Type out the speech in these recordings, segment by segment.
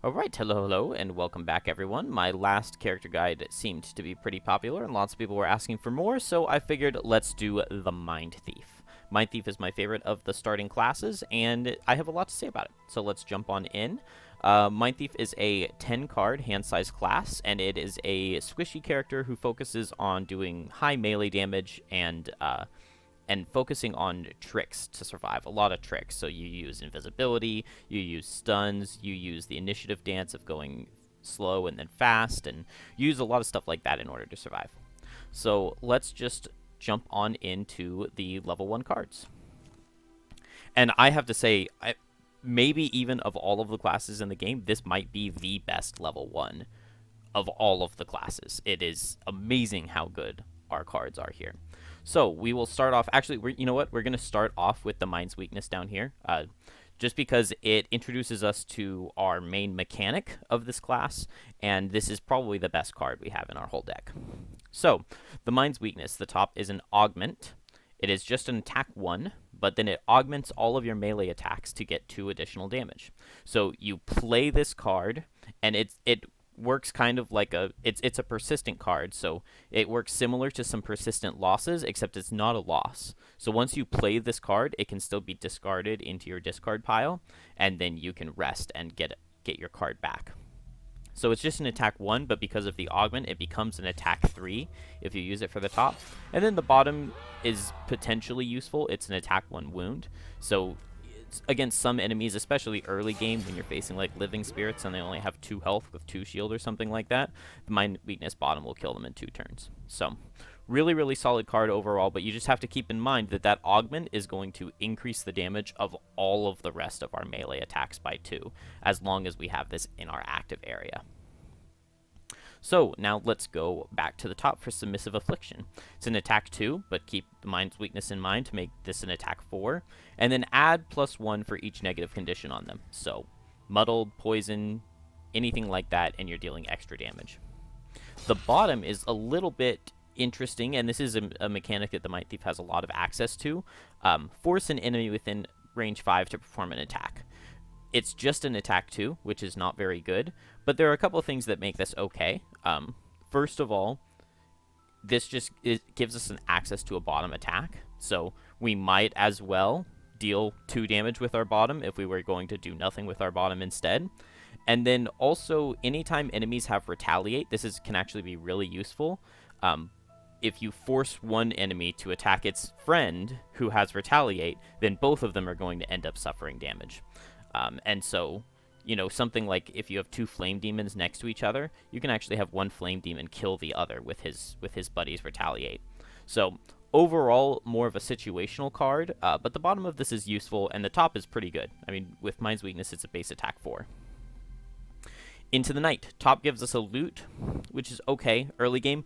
Alright, hello, and welcome back, everyone. My last character guide seemed to be pretty popular, and lots of people were asking for more, so I figured let's do the Mindtheif. Mindtheif is my favorite of the starting classes, and I have a lot to say about it, so let's jump on in. Mindtheif is a 10-card hand-sized class, and it is a squishy character who focuses on doing high melee damage and focusing on tricks to survive. A lot of tricks. So you use invisibility, you use stuns, you use the initiative dance of going slow and then fast, and you use a lot of stuff like that in order to survive. So let's just jump on into the level 1 cards. And I have to say, maybe even of all of the classes in the game, this might be the best level 1 of all of the classes. It is amazing how good our cards are here. So we will start off. Actually, you know what? We're going to start off with the Mind's Weakness down here, just because it introduces us to our main mechanic of this class, and this is probably the best card we have in our whole deck. So the Mind's Weakness, the top is an Augment. It is just an attack 1, but then it augments all of your melee attacks to get 2 additional damage. So you play this card, and it works kind of like it's a persistent card, so it works similar to some persistent losses, except it's not a loss. So once you play this card, it can still be discarded into your discard pile, and then you can rest and get your card back. So it's just an attack 1, but because of the augment, it becomes an attack 3 if you use it for the top. And then the bottom is potentially useful. It's an attack 1 wound. So against some enemies, especially early game when you're facing like living spirits and they only have 2 health with 2 shield or something like that, the Mind Weakness bottom will kill them in 2 turns. So really solid card overall, but you just have to keep in mind that that augment is going to increase the damage of all of the rest of our melee attacks by 2, as long as we have this in our active area. So now let's go back to the top for Submissive Affliction. It's an attack 2, but keep the Mind's Weakness in mind to make this an attack 4, and then add +1 for each negative condition on them. So muddled, poison, anything like that, and you're dealing extra damage. The bottom is a little bit interesting, and this is a mechanic that the Mindtheif has a lot of access to. Force an enemy within range 5 to perform an attack. It's just an attack 2, which is not very good, but there are a couple of things that make this okay. First of all, this just gives us an access to a bottom attack, so we might as well deal 2 damage with our bottom if we were going to do nothing with our bottom instead. And then also, anytime enemies have Retaliate, this can actually be really useful. If you force one enemy to attack its friend who has Retaliate, then both of them are going to end up suffering damage. And so, you know, something like if you have 2 flame demons next to each other, you can actually have one flame demon kill the other with his buddies Retaliate. So overall, more of a situational card, but the bottom of this is useful, and the top is pretty good. I mean, with Mind's Weakness, it's a base attack 4. Into the Night. Top gives us a loot, which is okay early game.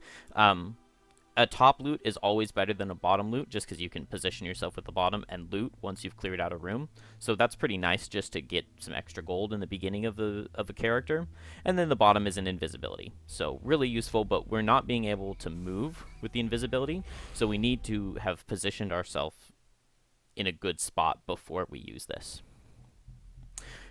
A top loot is always better than a bottom loot, just because you can position yourself with the bottom and loot once you've cleared out a room. So that's pretty nice just to get some extra gold in the beginning of a character. And then the bottom is an invisibility. So really useful, but we're not being able to move with the invisibility. So we need to have positioned ourselves in a good spot before we use this.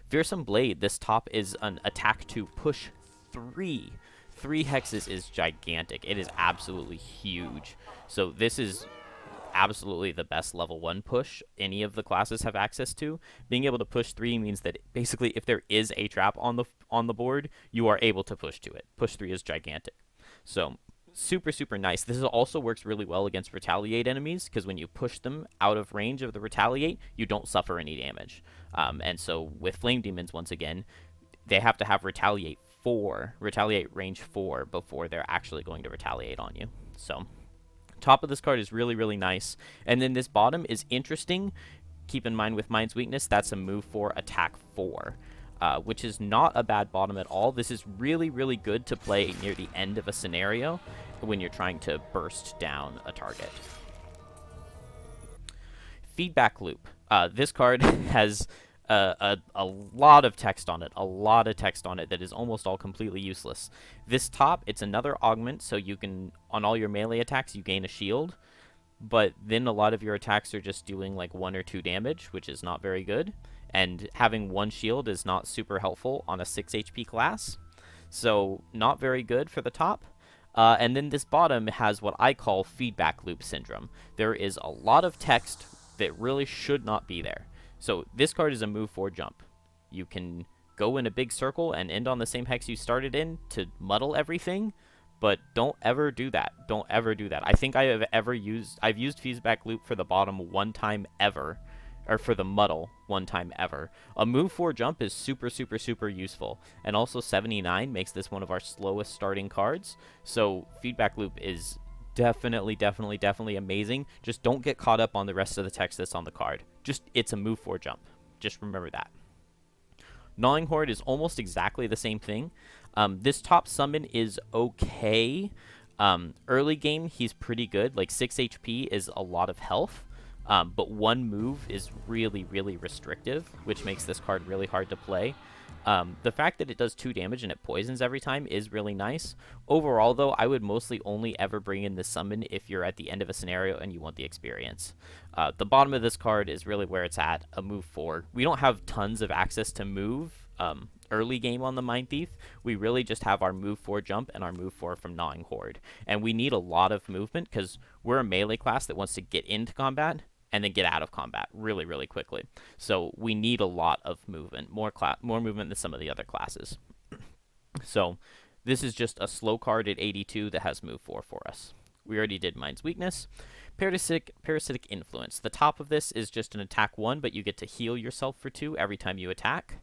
Fearsome Blade. This top is an attack 2 push 3. 3 hexes is gigantic. It is absolutely huge. So this is absolutely the best level 1 push any of the classes have access to. Being able to push 3 means that basically if there is a trap on the board, you are able to push to it. Push 3 is gigantic. So super nice. This also works really well against Retaliate enemies, because when you push them out of range of the Retaliate, you don't suffer any damage. And so with Flame Demons, once again, they have to have Retaliate range 4 before they're actually going to retaliate on you. So top of this card is really nice. And then this bottom is interesting. Keep in mind with Mind's Weakness, that's a move 4 attack 4, which is not a bad bottom at all. This is really good to play near the end of a scenario when you're trying to burst down a target. Feedback Loop. This card has a lot of text on it, that is almost all completely useless. This top, it's another augment, so you can, on all your melee attacks, you gain a shield, but then a lot of your attacks are just doing like 1 or 2 damage, which is not very good. and having 1 shield is not super helpful on a 6 HP class, so not very good for the top. And then this bottom has what I call feedback loop syndrome. There is a lot of text that really should not be there. So this card is a move 4 jump. You can go in a big circle and end on the same hex you started in to muddle everything, but don't ever do that. Don't ever do that. I think I've used feedback loop for the bottom 1 time ever, or for the muddle 1 time ever. A move 4 jump is super, super, super useful, and also 79 makes this one of our slowest starting cards, so feedback loop is definitely amazing. Just don't get caught up on the rest of the text that's on the card. It's a move 4 jump. Just remember that. Gnawing Horde is almost exactly the same thing. This top summon is okay. Early game, he's pretty good. Like 6 HP is a lot of health, but 1 move is really, really restrictive, which makes this card really hard to play. The fact that it does 2 damage and it poisons every time is really nice. Overall, though, I would mostly only ever bring in this summon if you're at the end of a scenario and you want the experience. The bottom of this card is really where it's at, a move 4. We don't have tons of access to move early game on the Mindtheif. We really just have our move 4 jump and our move 4 from Gnawing Horde. And we need a lot of movement because we're a melee class that wants to get into combat and then get out of combat really, really quickly. So we need a lot of movement, more movement than some of the other classes. So this is just a slow card at 82 that has move 4 for us. We already did Mind's Weakness. Parasitic Influence. The top of this is just an attack 1, but you get to heal yourself for 2 every time you attack.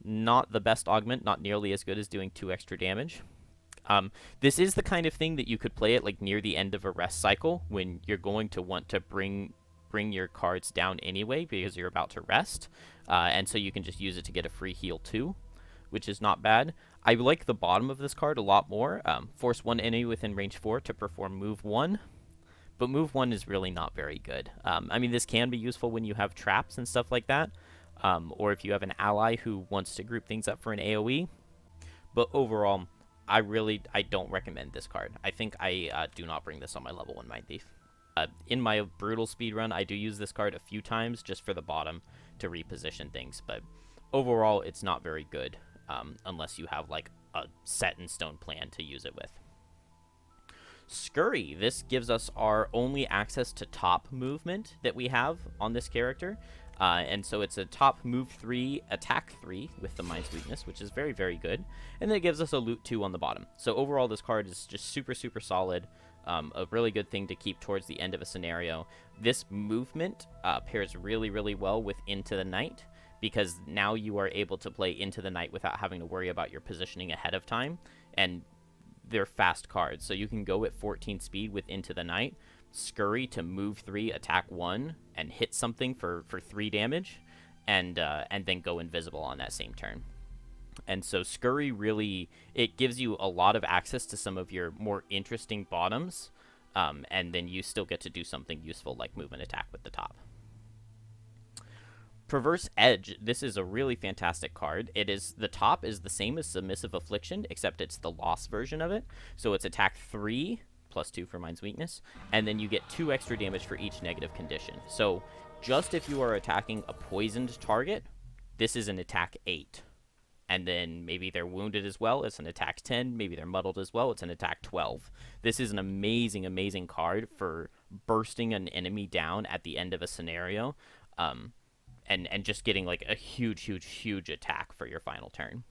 Not the best augment, not nearly as good as doing 2 extra damage. This is the kind of thing that you could play it like near the end of a rest cycle when you're going to want to bring your cards down anyway because you're about to rest, and so you can just use it to get a free heal too, which is not bad. I like the bottom of this card a lot more. Force 1 enemy within range 4 to perform move 1, but move 1 is really not very good. I mean, this can be useful when you have traps and stuff like that, or if you have an ally who wants to group things up for an AoE, but overall, I don't recommend this card. I think I do not bring this on my level 1 Mindtheif. In my brutal speedrun, I do use this card a few times just for the bottom to reposition things, but overall, it's not very good unless you have like a set-in-stone plan to use it with. Scurry. This gives us our only access to top movement that we have on this character, and so it's a top move 3, attack 3 with the Mind's Weakness, which is very, very good, and then it gives us a loot 2 on the bottom. So overall, this card is just super, super solid. A really good thing to keep towards the end of a scenario. This movement pairs really, really well with Into the Night, because now you are able to play Into the Night without having to worry about your positioning ahead of time, and they're fast cards. So you can go at 14 speed with Into the Night, Scurry to move 3, attack 1, and hit something for 3 damage, and then go invisible on that same turn. And so Scurry really, it gives you a lot of access to some of your more interesting bottoms, and then you still get to do something useful like movement attack with the top. Perverse Edge. This is a really fantastic card. The top is the same as Submissive Affliction, except it's the loss version of it. So it's attack 3, plus 2 for Mind's Weakness, and then you get 2 extra damage for each negative condition. So just if you are attacking a poisoned target, this is an attack 8. And then maybe they're wounded as well, it's an attack 10. Maybe they're muddled as well, it's an attack 12. This is an amazing, amazing card for bursting an enemy down at the end of a scenario, and just getting like a huge, huge, huge attack for your final turn.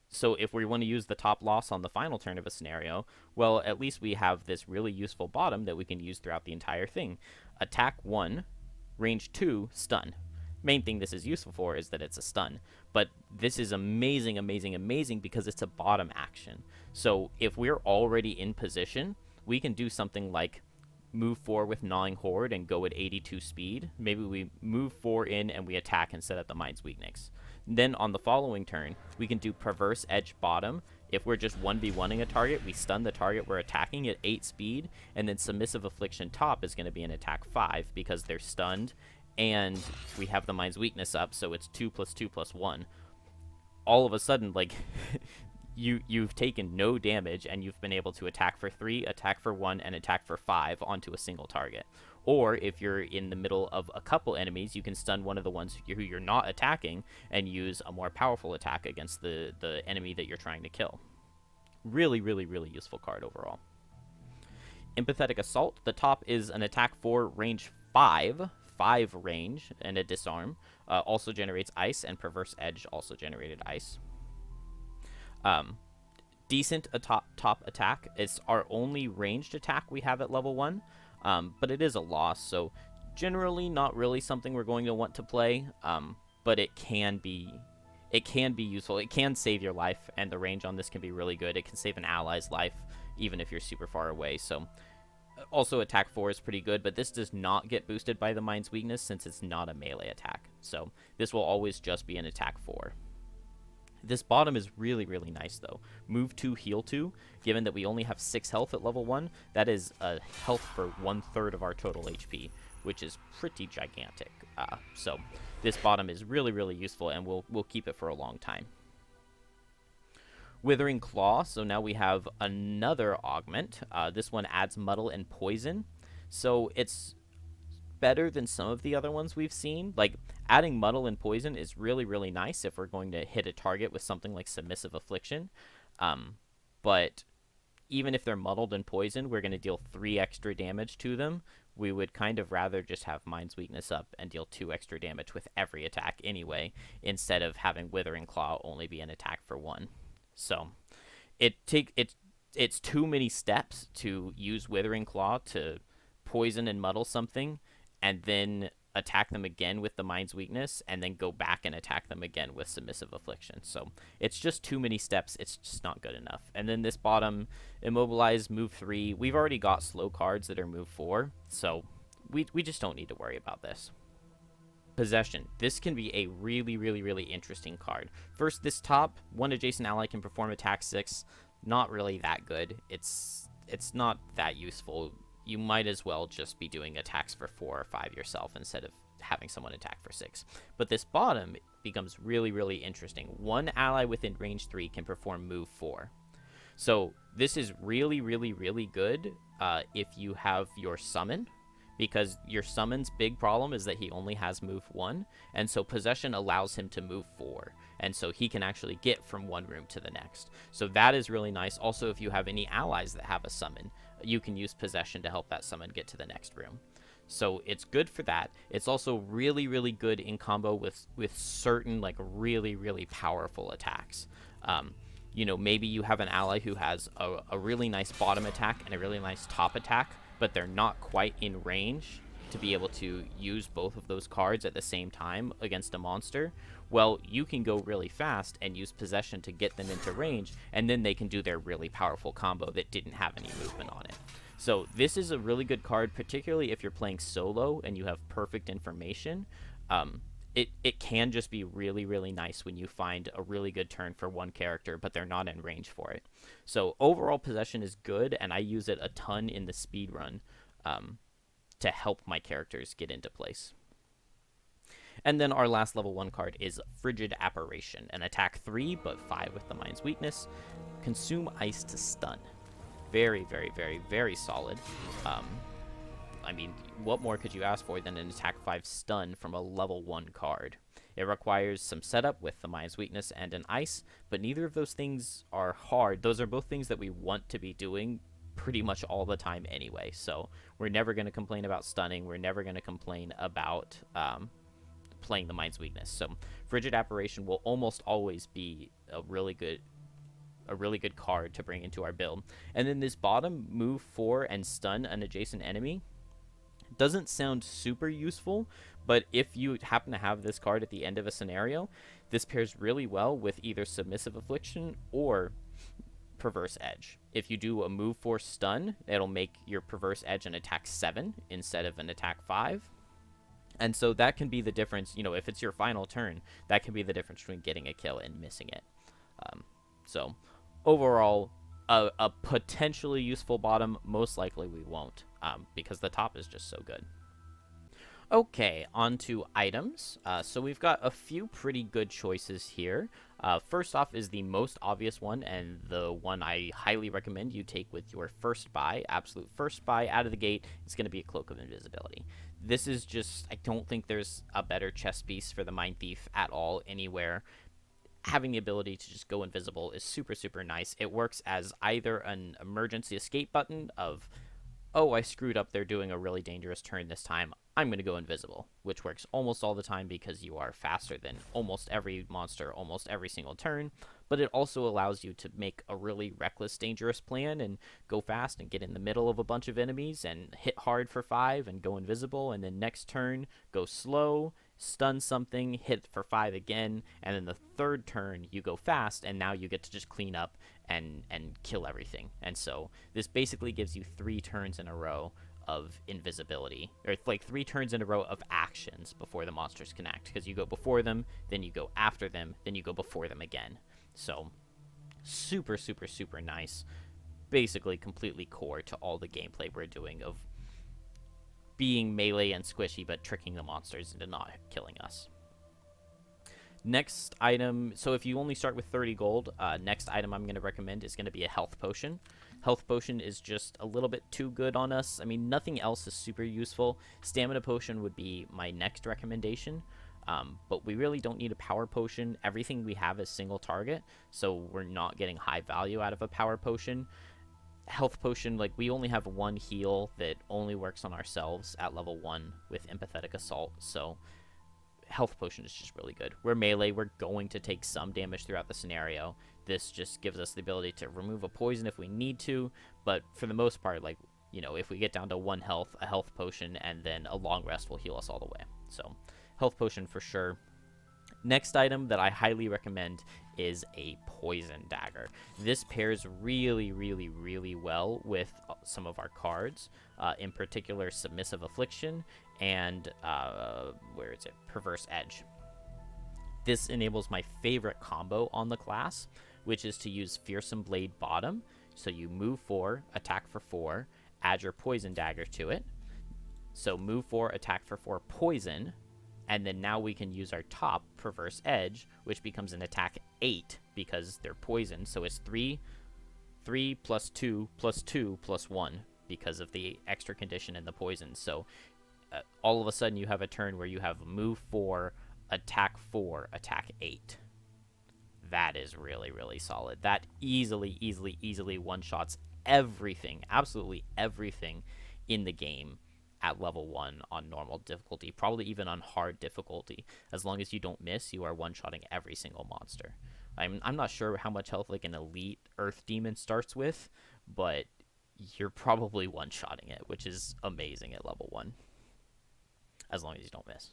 So if we want to use the top loss on the final turn of a scenario, well, at least we have this really useful bottom that we can use throughout the entire thing. Attack 1, range 2, stun. Main thing this is useful for is that it's a stun, but this is amazing, amazing, amazing because it's a bottom action. So if we're already in position, we can do something like move 4 with Gnawing Horde and go at 82 speed. Maybe we move 4 in and we attack and set up the Mind's Weakness. Then on the following turn, we can do Perverse Edge bottom. If we're just 1v1ing a target, we stun the target we're attacking at 8 speed, and then Submissive Affliction top is going to be an attack 5 because they're stunned, and we have the Mind's Weakness up, so it's 2 + 2 + 1. All of a sudden, like, you've taken no damage, and you've been able to attack for 3, attack for 1, and attack for 5 onto a single target. Or if you're in the middle of a couple enemies, you can stun one of the ones who you're not attacking and use a more powerful attack against the enemy that you're trying to kill. Really, really, really useful card overall. Empathetic Assault. The top is an attack for range 5 range, and a disarm. Also generates ice, and Perverse Edge also generated ice. Decent top attack. It's our only ranged attack we have at level 1, but it is a loss, so generally not really something we're going to want to play, but it can be useful. It can save your life, and the range on this can be really good. It can save an ally's life, even if you're super far away. So, also attack 4 is pretty good, but this does not get boosted by the Mind's Weakness since it's not a melee attack. So, this will always just be an attack 4. This bottom is really, really nice, though. Move 2, heal 2. Given that we only have 6 health at level 1, that is a health for 1/3 of our total HP, which is pretty gigantic. So this bottom is really, really useful, and we'll keep it for a long time. Withering Claw. So now we have another augment. This one adds Muddle and Poison. So it's better than some of the other ones we've seen. Like, adding Muddle and Poison is really, really nice if we're going to hit a target with something like Submissive Affliction. But even if they're muddled and poisoned, we're going to deal 3 extra damage to them. We would kind of rather just have Mind's Weakness up and deal 2 extra damage with every attack anyway, instead of having Withering Claw only be an attack for 1. So it's too many steps to use Withering Claw to poison and muddle something, and then attack them again with the Mind's Weakness, and then go back and attack them again with Submissive Affliction. So it's just too many steps. It's just not good enough. And then this bottom, Immobilize, move 3. We've already got slow cards that are move 4, so we just don't need to worry about this. Possession. This can be a really, really, really interesting card. First, this top, one adjacent ally can perform attack 6. Not really that good. It's not that useful. You might as well just be doing attacks for 4 or 5 yourself instead of having someone attack for 6. But this bottom becomes really, really interesting. One ally within range 3 can perform move 4. So this is really, really, really good if you have your summon, because your summon's big problem is that he only has move 1, and so Possession allows him to move 4, and so he can actually get from one room to the next. So that is really nice. Also, if you have any allies that have a summon, you can use Possession to help that summon get to the next room. So it's good for that. It's also really, really good in combo with certain, like, really, really powerful attacks. You know, maybe you have an ally who has a really nice bottom attack and a really nice top attack, but they're not quite in range to be able to use both of those cards at the same time against a monster. Well, you can go really fast and use Possession to get them into range, and then they can do their really powerful combo that didn't have any movement on it. So this is a really good card, particularly if you're playing solo and you have perfect information. It can just be really, really nice when you find a really good turn for one character, but they're not in range for it. So overall, Possession is good, and I use it a ton in the speedrun to help my characters get into place. And then our last level 1 card is Frigid Apparition, an attack 3, but 5 with the Mind's Weakness. Consume ice to stun. Very, very, very, very solid. I mean, what more could you ask for than an attack 5 stun from a level 1 card? It requires some setup with the Mind's Weakness and an ice, but neither of those things are hard. Those are both things that we want to be doing pretty much all the time anyway, so we're never going to complain about stunning. We're never going to complain about playing the Mind's Weakness. So Frigid Apparition will almost always be a really good card to bring into our build. And then this bottom, move 4 and stun an adjacent enemy, doesn't sound super useful, but if you happen to have this card at the end of a scenario, this pairs really well with either Submissive Affliction or Perverse Edge. If you do a move 4 stun, it'll make your Perverse Edge an attack 7 instead of an attack 5. And so that can be the difference, you know, if it's your final turn, that can be the difference between getting a kill and missing it. So overall, a potentially useful bottom. Most likely we won't, because the top is just so good. Okay, on to items. So we've got a few pretty good choices here. First off is the most obvious one, and the one I highly recommend you take with your first buy, absolute first buy out of the gate, is going to be a Cloak of Invisibility. This is just, I don't think there's a better chest piece for the Mindtheif at all anywhere. Having the ability to just go invisible is super, super nice. It works as either an emergency escape button of, oh, I screwed up, they're doing a really dangerous turn this time, I'm going to go invisible, which works almost all the time because you are faster than almost every monster almost every single turn. But it also allows you to make a really reckless, dangerous plan and go fast and get in the middle of a bunch of enemies and hit hard for 5 and go invisible, and then next turn go slow, stun something, hit for 5 again, and then the third turn you go fast, and now you get to just clean up and kill everything. And so this basically gives you 3 turns in a row of invisibility, or like 3 turns in a row of actions before the monsters can act, because you go before them, then you go after them, then you go before them again. So super, super, super nice. Basically completely core to all the gameplay we're doing of being melee and squishy, but tricking the monsters into not killing us. Next item, so if you only start with 30 gold, next item I'm going to recommend is going to be a health potion. Health potion is just a little bit too good on us. I mean, nothing else is super useful. Stamina potion would be my next recommendation, but we really don't need a power potion. Everything we have is single target, so we're not getting high value out of a power potion. Health potion, like, we only have one heal that only works on ourselves at level 1 with Empathetic Assault, so health potion is just really good. We're melee, we're going to take some damage throughout the scenario. This just gives us the ability to remove a poison if we need to, but for the most part, like, you know, if we get down to 1 health, a health potion and then a long rest will heal us all the way. So health potion for sure. Next item that I highly recommend is a poison dagger. This pairs really, really, really well with some of our cards, in particular Submissive Affliction and where is it? Perverse Edge. This enables my favorite combo on the class, which is to use Fearsome Blade Bottom. So you move 4, attack for 4, add your poison dagger to it. So move 4, attack for 4, poison, and then now we can use our top, Perverse Edge, which becomes an attack 8 because they're poisoned. So it's 3 plus 2 plus 2 plus 1 because of the extra condition and the poison. So all of a sudden you have a turn where you have move 4, attack 4, attack 8. That is really, really solid. That easily one-shots everything, absolutely everything in the game at level 1 on normal difficulty, probably even on hard difficulty. As long as you don't miss, you are one-shotting every single monster. I'm not sure how much health like an elite Earth Demon starts with, but you're probably one-shotting it, which is amazing at level 1. As long as you don't miss.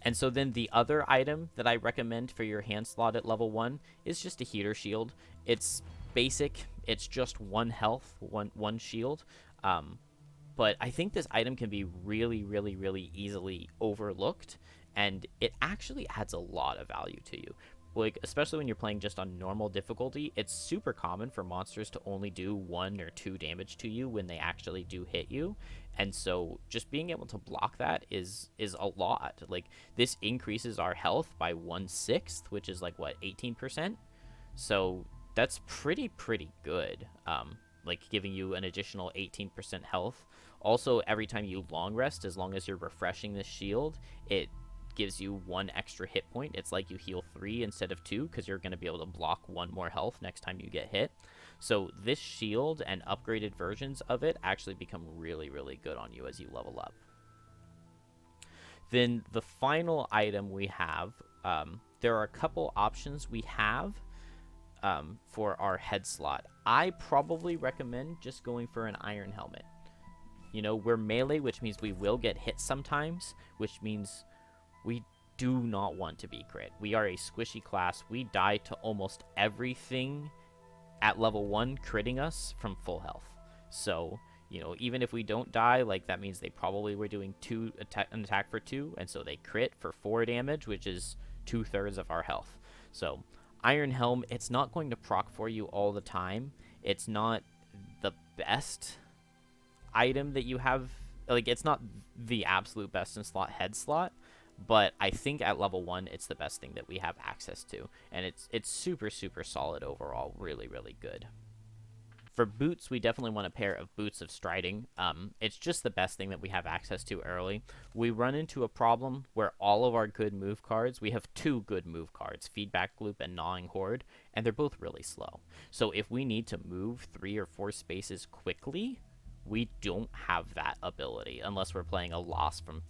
And so then the other item that I recommend for your hand slot at level 1 is just a heater shield. It's basic. It's just 1 health, one shield. But I think this item can be really, really, really easily overlooked, and it actually adds a lot of value to you. Like, especially when you're playing just on normal difficulty, it's super common for monsters to only do 1 or 2 damage to you when they actually do hit you. And so just being able to block that is a lot. Like, this increases our health by 1/6, which is like, what, 18%? So that's pretty good. Like, giving you an additional 18% health. Also, every time you long rest, as long as you're refreshing this shield, it gives you 1 extra hit point. It's like you heal 3 instead of 2 because you're going to be able to block 1 more health next time you get hit. So this shield and upgraded versions of it actually become really, really good on you as you level up. Then the final item we have, there are a couple options we have for our head slot. I probably recommend just going for an iron helmet. You know, we're melee, which means we will get hit sometimes, which means we do not want to be crit. We are a squishy class. We die to almost everything at level 1 critting us from full health. So, you know, even if we don't die, like, that means they probably were doing an attack for 2, and so they crit for 4 damage, which is 2/3 of our health. So Iron Helm, it's not going to proc for you all the time. It's not the best item that you have like, it's not the absolute best in slot head slot, but I think at level 1 it's the best thing that we have access to, and it's super solid overall. Really good. For boots, we definitely want a pair of boots of striding. It's just the best thing that we have access to early. We run into a problem where all of our good move cards, we have 2 good move cards, Feedback Loop and Gnawing Horde, and they're both really slow. So if we need to move 3 or 4 spaces quickly, we don't have that ability unless we're playing a loss from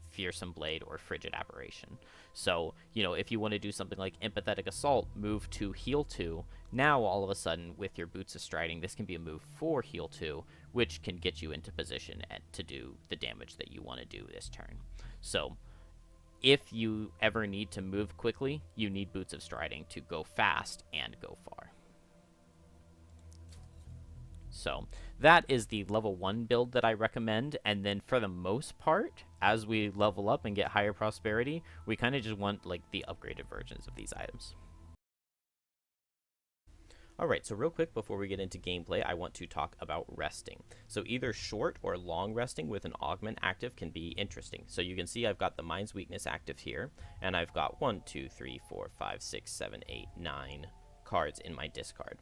Fearsome Blade or Frigid Aberration. So, you know, if you want to do something like Empathetic Assault, move 2, heal 2, now all of a sudden with your Boots of Striding, this can be a move 4, heal 2, which can get you into position to do the damage that you want to do this turn. So, if you ever need to move quickly, you need Boots of Striding to go fast and go far. So that is the level 1 build that I recommend, and then for the most part, as we level up and get higher prosperity, we kind of just want like the upgraded versions of these items. Alright, so real quick before we get into gameplay, I want to talk about resting. So either short or long resting with an augment active can be interesting. So you can see I've got the Mind's Weakness active here, and I've got 1, 2, 3, 4, 5, 6, 7, 8, 9 cards in my discard.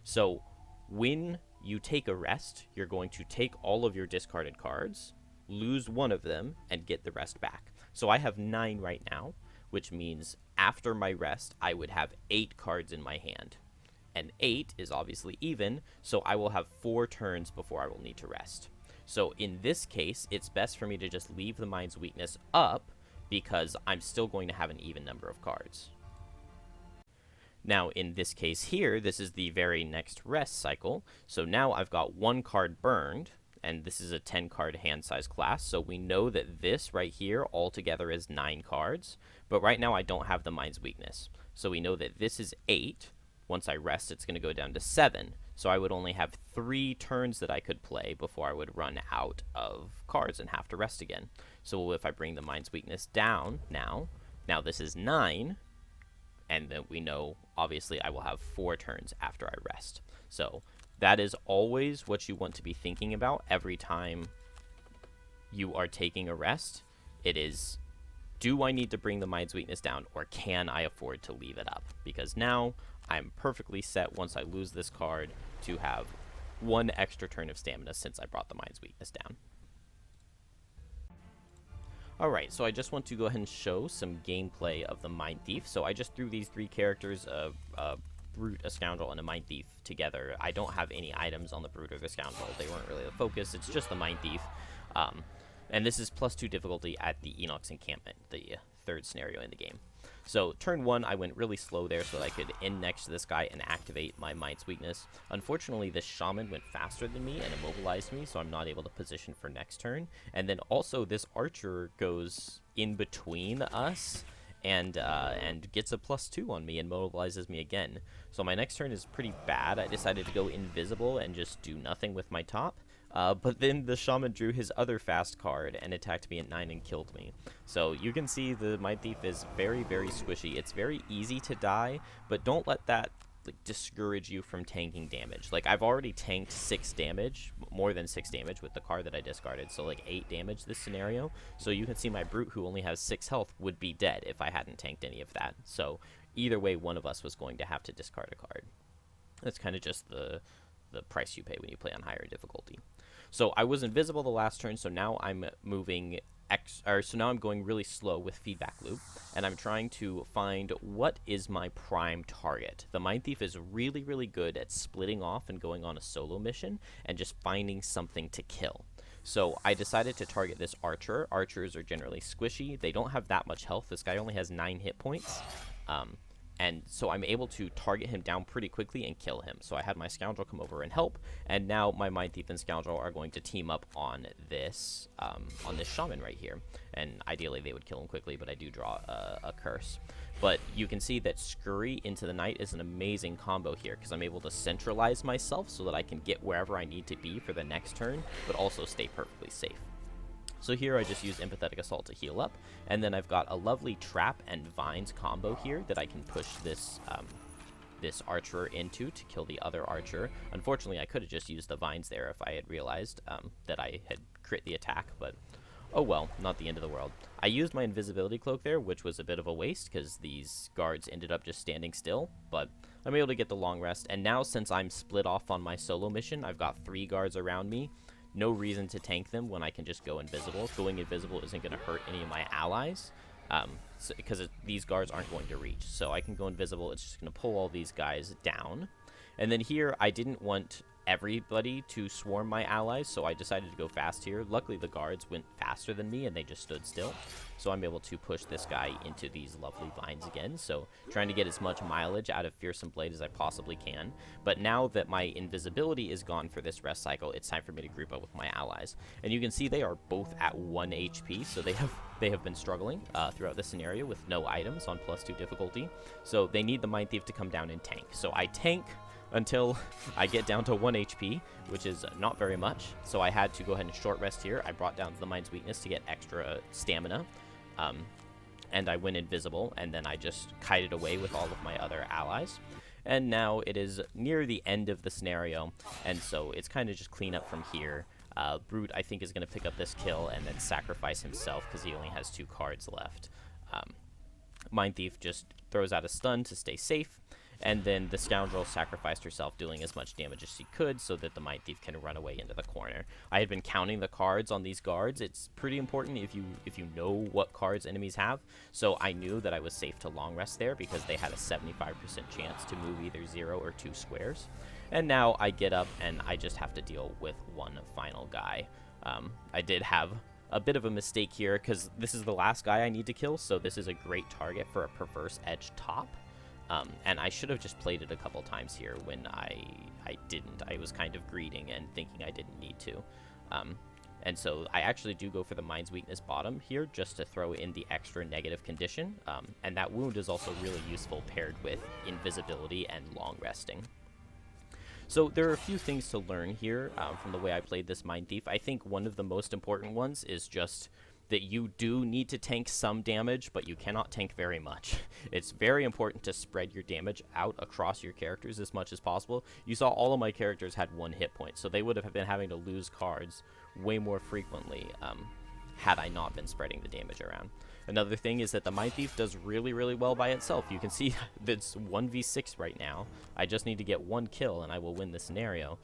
So when you take a rest, you're going to take all of your discarded cards, lose one of them, and get the rest back. So I have 9 right now, which means after my rest, I would have 8 cards in my hand. And 8 is obviously even, so I will have 4 turns before I will need to rest. So in this case, it's best for me to just leave the Mind's Weakness up, because I'm still going to have an even number of cards. Now, in this case here, this is the very next rest cycle, so now I've got 1 card burned, and this is a 10-card hand size class, so we know that this right here altogether is 9 cards, but right now I don't have the Mind's Weakness. So we know that this is 8. Once I rest, it's going to go down to 7, so I would only have 3 turns that I could play before I would run out of cards and have to rest again. So if I bring the Mind's Weakness down now this is 9, and then we know, obviously, I will have 4 turns after I rest. So that is always what you want to be thinking about every time you are taking a rest. It is, do I need to bring the Mind's Weakness down, or can I afford to leave it up? Because now I'm perfectly set once I lose this card to have 1 extra turn of stamina since I brought the Mind's Weakness down. Alright, so I just want to go ahead and show some gameplay of the Mindtheif. So I just threw these 3 characters, a Brute, a Scoundrel, and a Mindtheif together. I don't have any items on the Brute or the Scoundrel. They weren't really the focus. It's just the Mindtheif. And this is +2 difficulty at the Inox Encampment, the 3rd scenario in the game. So turn 1, I went really slow there so that I could end next to this guy and activate my Mind's Weakness. Unfortunately, this Shaman went faster than me and immobilized me, so I'm not able to position for next turn. And then also this Archer goes in between us and gets a +2 on me and mobilizes me again. So my next turn is pretty bad. I decided to go invisible and just do nothing with my top. But then the Shaman drew his other fast card and attacked me at 9 and killed me. So you can see the Mindtheif is very squishy. It's very easy to die, but don't let that discourage you from tanking damage. Like, I've already tanked 6 damage, more than 6 damage with the card that I discarded, so like 8 damage this scenario. So you can see my Brute, who only has 6 health, would be dead if I hadn't tanked any of that. So either way, one of us was going to have to discard a card. That's kind of just the price you pay when you play on higher difficulty. So I was invisible the last turn, so now I'm moving so now I'm going really slow with Feedback Loop, and I'm trying to find what is my prime target. The Mindtheif is really good at splitting off and going on a solo mission and just finding something to kill. So I decided to target this Archer. Archers are generally squishy. They don't have that much health. This guy only has 9 hit points. And so I'm able to target him down pretty quickly and kill him. So I had my Scoundrel come over and help, and now my Mindtheif and Scoundrel are going to team up on this Shaman right here. And ideally they would kill him quickly, but I do draw a curse. But you can see that Scurry into the Night is an amazing combo here, because I'm able to centralize myself so that I can get wherever I need to be for the next turn, but also stay perfectly safe. So here I just use Empathetic Assault to heal up, and then I've got a lovely Trap and Vines combo here that I can push this this Archer into to kill the other Archer. Unfortunately, I could have just used the Vines there if I had realized that I had crit the attack, but oh well, not the end of the world. I used my invisibility cloak there, which was a bit of a waste because these guards ended up just standing still, but I'm able to get the long rest. And now since I'm split off on my solo mission, I've got 3 guards around me. No reason to tank them when I can just go invisible. Going invisible isn't going to hurt any of my allies because these guards aren't going to reach. So I can go invisible. It's just going to pull all these guys down. And then here, I didn't want everybody to swarm my allies, so I decided to go fast here. Luckily, the guards went faster than me, and they just stood still. So I'm able to push this guy into these lovely vines again. So trying to get as much mileage out of Fearsome Blade as I possibly can. But now that my invisibility is gone for this rest cycle, it's time for me to group up with my allies. And you can see they are both at 1 HP, so they have been struggling throughout this scenario with no items on +2 difficulty. So they need the Mindtheif to come down and tank. So I tank until I get down to 1 HP, which is not very much. So I had to go ahead and short rest here. I brought down the Mind's Weakness to get extra stamina. And I went invisible, and then I just kited away with all of my other allies. And now it is near the end of the scenario, and so it's kind of just clean up from here. Brute, I think, is going to pick up this kill and then sacrifice himself because he only has 2 cards left. Mindtheif just throws out a stun to stay safe. And then the Scoundrel sacrificed herself, doing as much damage as she could so that the Mindtheif can run away into the corner. I had been counting the cards on these guards. It's pretty important if you know what cards enemies have. So I knew that I was safe to long rest there because they had a 75% chance to move either 0 or 2 squares. And now I get up and I just have to deal with one final guy. I did have a bit of a mistake here because this is the last guy I need to kill, so this is a great target for a Perverse Edge top. And I should have just played it a couple times here when I didn't. I was kind of greeting and thinking I didn't need to. And so I actually do go for the Mind's Weakness bottom here just to throw in the extra negative condition. And that wound is also really useful paired with invisibility and long resting. So there are a few things to learn here from the way I played this Mindtheif. I think one of the most important ones is just that you do need to tank some damage, but you cannot tank very much. It's very important to spread your damage out across your characters as much as possible. You saw all of my characters had 1 hit point, so they would have been having to lose cards way more frequently had I not been spreading the damage around. Another thing is that the Mindtheif does really, really well by itself. You can see that it's 1v6 right now. I just need to get 1 kill and I will win the scenario.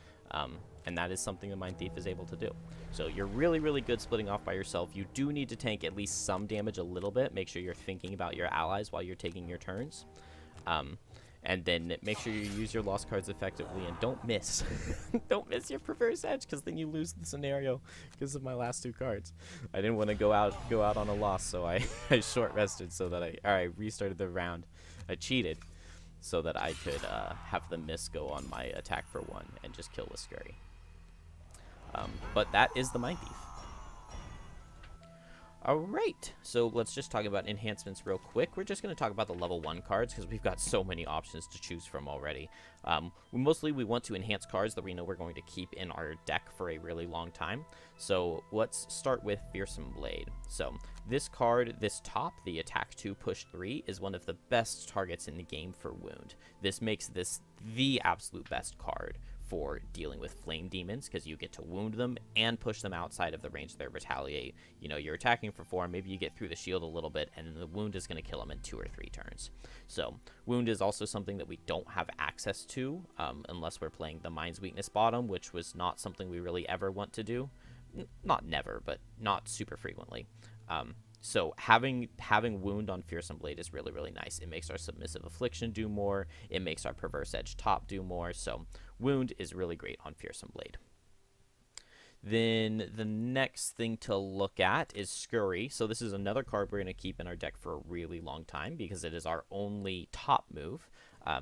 And that is something the Mindtheif is able to do. So you're really, really good splitting off by yourself. You do need to tank at least some damage a little bit. Make sure you're thinking about your allies while you're taking your turns. And then make sure you use your lost cards effectively and don't miss. Don't miss your Perverse Edge because then you lose the scenario because of my last 2 cards. I didn't want to go out on a loss, so I short rested so that I restarted the round. I cheated so that I could have the miss go on my attack for 1 and just kill with Scurry. But that is the Mindtheif. Alright, so let's just talk about enhancements real quick. We're just going to talk about the level 1 cards because we've got so many options to choose from already. Mostly we want to enhance cards that we know we're going to keep in our deck for a really long time. So let's start with Fearsome Blade. So this card, this top, the attack 2, push 3, is one of the best targets in the game for wound. This makes this the absolute best card for dealing with flame demons because you get to wound them and push them outside of the range of their retaliate. You know, you're attacking for 4, maybe you get through the shield a little bit, and then the wound is going to kill them in 2 or 3 turns. So wound is also something that we don't have access to unless we're playing the Mind's Weakness bottom, which was not something we really ever want to do. Not never, but not super frequently. So having wound on Fearsome Blade is really, really nice. It makes our Submissive Affliction do more. It makes our Perverse Edge top do more. So wound is really great on Fearsome Blade. Then the next thing to look at is Scurry. So this is another card we're going to keep in our deck for a really long time because it is our only top move.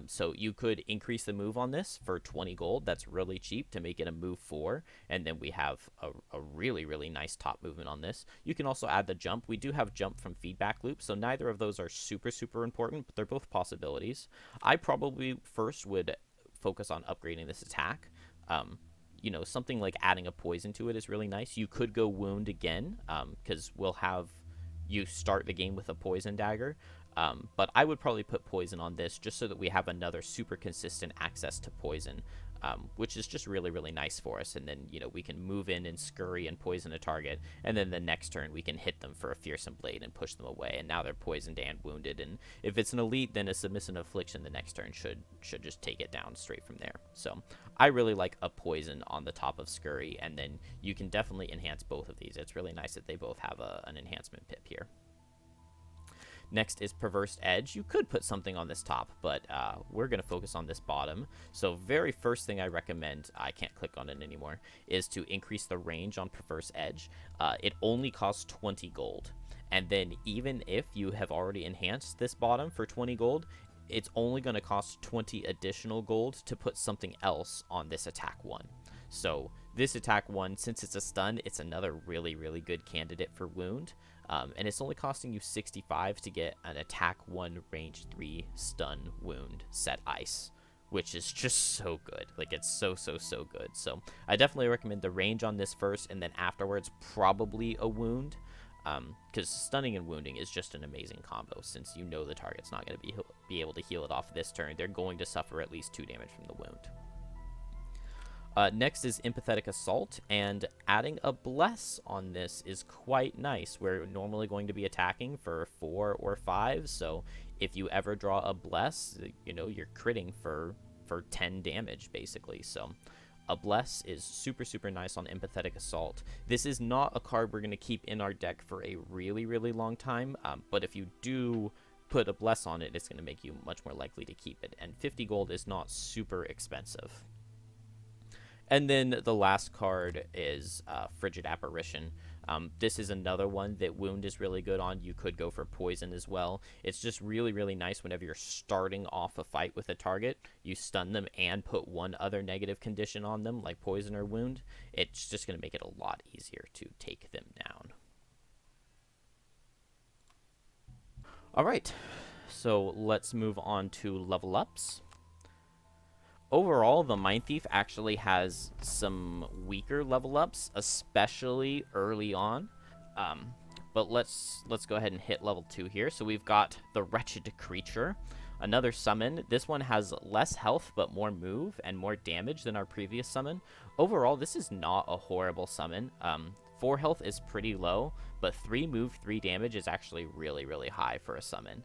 So you could increase the move on this for 20 gold. That's really cheap to make it a move 4. And then we have a really, really nice top movement on this. You can also add the jump. We do have jump from feedback loop. So neither of those are super, super important, but they're both possibilities. I probably first would focus on upgrading this attack. You know, something like adding a poison to it is really nice. You could go wound again because we'll have you start the game with a poison dagger. But I would probably put poison on this just so that we have another super consistent access to poison, which is just really, really nice for us. And then, we can move in and scurry and poison a target. And then the next turn, we can hit them for a fearsome blade and push them away. And now they're poisoned and wounded. And if it's an elite, then a submissive affliction the next turn should just take it down straight from there. So I really like a poison on the top of scurry. And then you can definitely enhance both of these. It's really nice that they both have an enhancement pip here. Next is Perverse Edge. You could put something on this top, but we're going to focus on this bottom. So very first thing I recommend, I can't click on it anymore, is to increase the range on Perverse Edge. It only costs 20 gold. And then even if you have already enhanced this bottom for 20 gold, it's only going to cost 20 additional gold to put something else on this attack 1. So this attack 1, since it's a stun, it's another really, really good candidate for wound. And it's only costing you 65 to get an attack 1 range 3 stun wound set ice, which is just so good. Like, it's so good. So I definitely recommend the range on this first, and then afterwards probably a wound, because stunning and wounding is just an amazing combo. Since the target's not going to be able to heal it off this turn, they're going to suffer at least 2 damage from the wound. Next is Empathetic Assault, and adding a Bless on this is quite nice. We're normally going to be attacking for 4 or 5, so if you ever draw a Bless, you're critting for 10 damage, basically. So a Bless is super nice on Empathetic Assault. This is not a card we're going to keep in our deck for a really, really long time, but if you do put a Bless on it, it's going to make you much more likely to keep it, and 50 gold is not super expensive. And then the last card is Frigid Apparition. This is another one that wound is really good on. You could go for poison as well. It's just really, really nice whenever you're starting off a fight with a target. You stun them and put one other negative condition on them, like poison or wound. It's just going to make it a lot easier to take them down. All right, so let's move on to level ups. Overall, the Mindtheif actually has some weaker level ups, especially early on. But let's go ahead and hit level 2 here. So we've got the Wretched Creature, another summon. This one has less health but more move and more damage than our previous summon. Overall, this is not a horrible summon. 4 health is pretty low, but 3 move, 3 damage is actually really, really high for a summon.